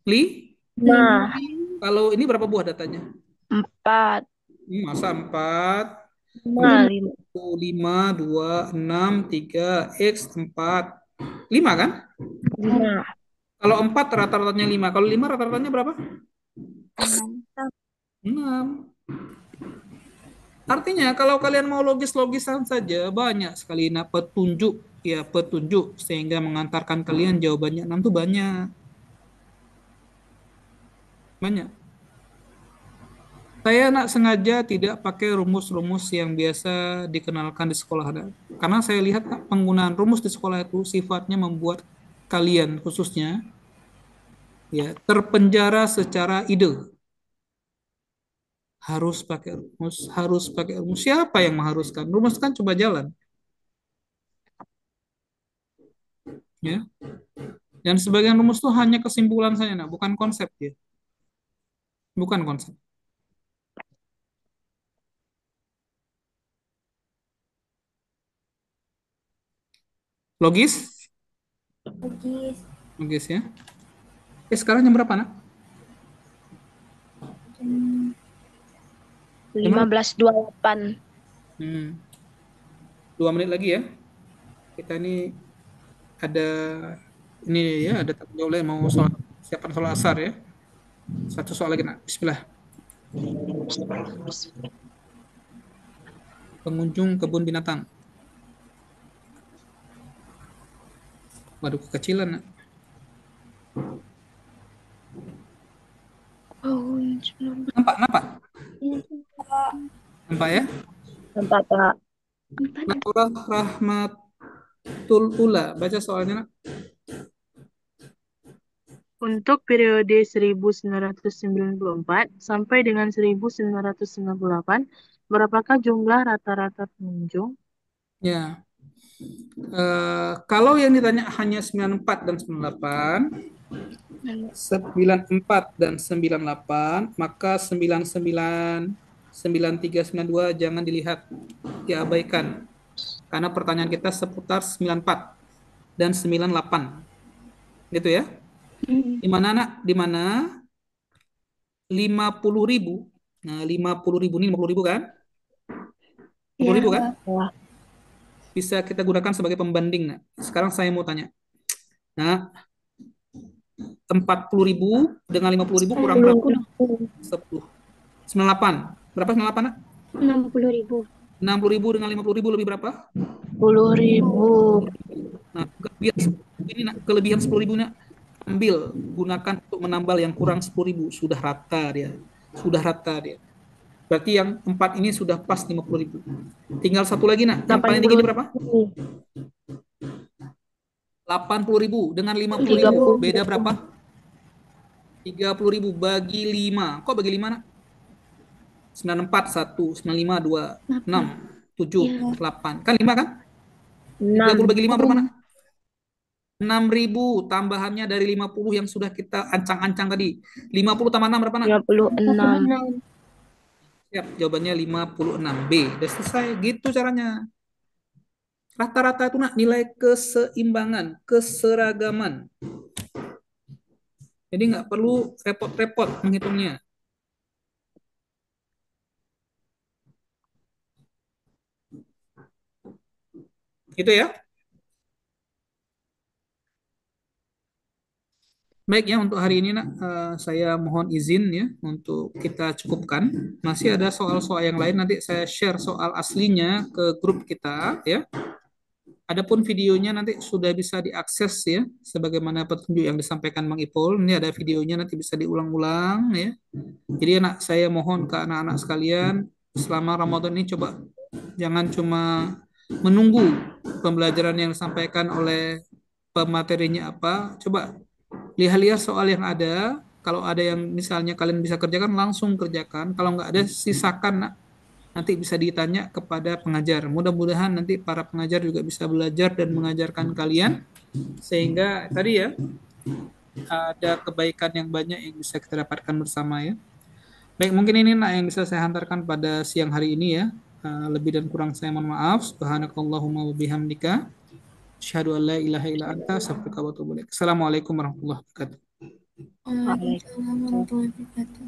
5. Kalau ini berapa buah datanya? 4. Masa 4? 5. 5. 5, 2, 6, 3, X, 4. 5 kan? 5. Kalau 4 rata-ratanya 5. Kalau 5 rata-ratanya berapa? 6. Artinya kalau kalian mau logis-logisan saja, banyak sekali, nah, petunjuk. Ya, petunjuk. Sehingga mengantarkan kalian jawabannya 6 tuh banyak. Banyak. Saya nak sengaja tidak pakai rumus-rumus yang biasa dikenalkan di sekolah. Karena saya lihat penggunaan rumus di sekolah itu sifatnya membuat kalian khususnya ya terpenjara secara ide. Harus pakai rumus, harus pakai rumus. Siapa yang mengharuskan? Rumus kan coba jalan, ya. Dan sebagian rumus itu hanya kesimpulan saja, nah, bukan konsep ya, bukan konsep. Logis? Logis. Logis ya. Oke, sekarang jam berapa, nak? Jam 15.28. 2 menit lagi ya. Kita ini ada ada tanggung jawab lain, mau siapkan sholat asar ya. Satu soal lagi, nak. Bismillah. Pengunjung kebun binatang. Waduh, kekecilan, nak. Nampak? Nampak ya? Nampak, Pak. Laura Rahmatul Ula. Baca soalnya, nak. Untuk periode 1994 sampai dengan 1998, berapakah jumlah rata-rata pengunjung? Ya. Kalau yang ditanya hanya 94 dan 98, 94 dan 98, maka 99, 93, 92 jangan dilihat, diabaikan. Karena pertanyaan kita seputar 94 dan 98. Gitu ya. Di mana, nak? Di mana 50.000. Nah, 50.000 ini 50.000 kan? 50.000 kan? Bisa kita gunakan sebagai pembanding, nak. Sekarang saya mau tanya. Nah, 40.000 dengan 50.000 kurang berapa? 10. 98. Berapa 98, nak? 60.000. 60.000 dengan 50.000 lebih berapa? 10.000. Nah, kelebihan 10.000, nak. Ambil, gunakan untuk menambal yang kurang 10.000. Sudah rata dia. Berarti yang 4 ini sudah pas 50.000. Tinggal satu lagi, nak. Yang paling tinggi ini berapa? 80.000 dengan 50.000. Beda berapa? 30.000 bagi 5. Kok bagi 5, nak? 94, 1, 95, 2, 6, 7, 8. Kan 5 kan? 30 bagi 5 berapa, nak? 6.000 tambahannya dari 50 yang sudah kita ancang-ancang tadi. 50 tambah 6 berapa, nak? 56. Siap, jawabannya 56B. Udah selesai, gitu caranya. Rata-rata itu, nak, nilai keseimbangan, keseragaman. Jadi nggak perlu repot-repot menghitungnya. Gitu ya. Baik ya, untuk hari ini, nak, saya mohon izin ya untuk kita cukupkan. Masih ada soal-soal yang lain, nanti saya share soal aslinya ke grup kita ya. Adapun videonya nanti sudah bisa diakses ya, sebagaimana petunjuk yang disampaikan Bang Ipul. Ini ada videonya, nanti bisa diulang-ulang ya. Jadi anak saya mohon ke anak-anak sekalian, selama Ramadan ini coba jangan cuma menunggu pembelajaran yang disampaikan oleh pematerinya apa, coba lihat-lihat soal yang ada. Kalau ada yang misalnya kalian bisa kerjakan, langsung kerjakan. Kalau nggak ada, sisakan, nak. Nanti bisa ditanya kepada pengajar. Mudah-mudahan nanti para pengajar juga bisa belajar dan mengajarkan kalian. Sehingga tadi ya, ada kebaikan yang banyak yang bisa kita dapatkan bersama ya. Baik, mungkin ini, nak, yang bisa saya hantarkan pada siang hari ini ya. Lebih dan kurang saya mohon maaf. Subhanakallahumma wa bihamdika. Asyhadu an la ilaha illa anta astaghfiruka wa atubu ilaik. Assalamualaikum warahmatullahi wabarakatuh. Waalaikumsalam warahmatullahi wabarakatuh.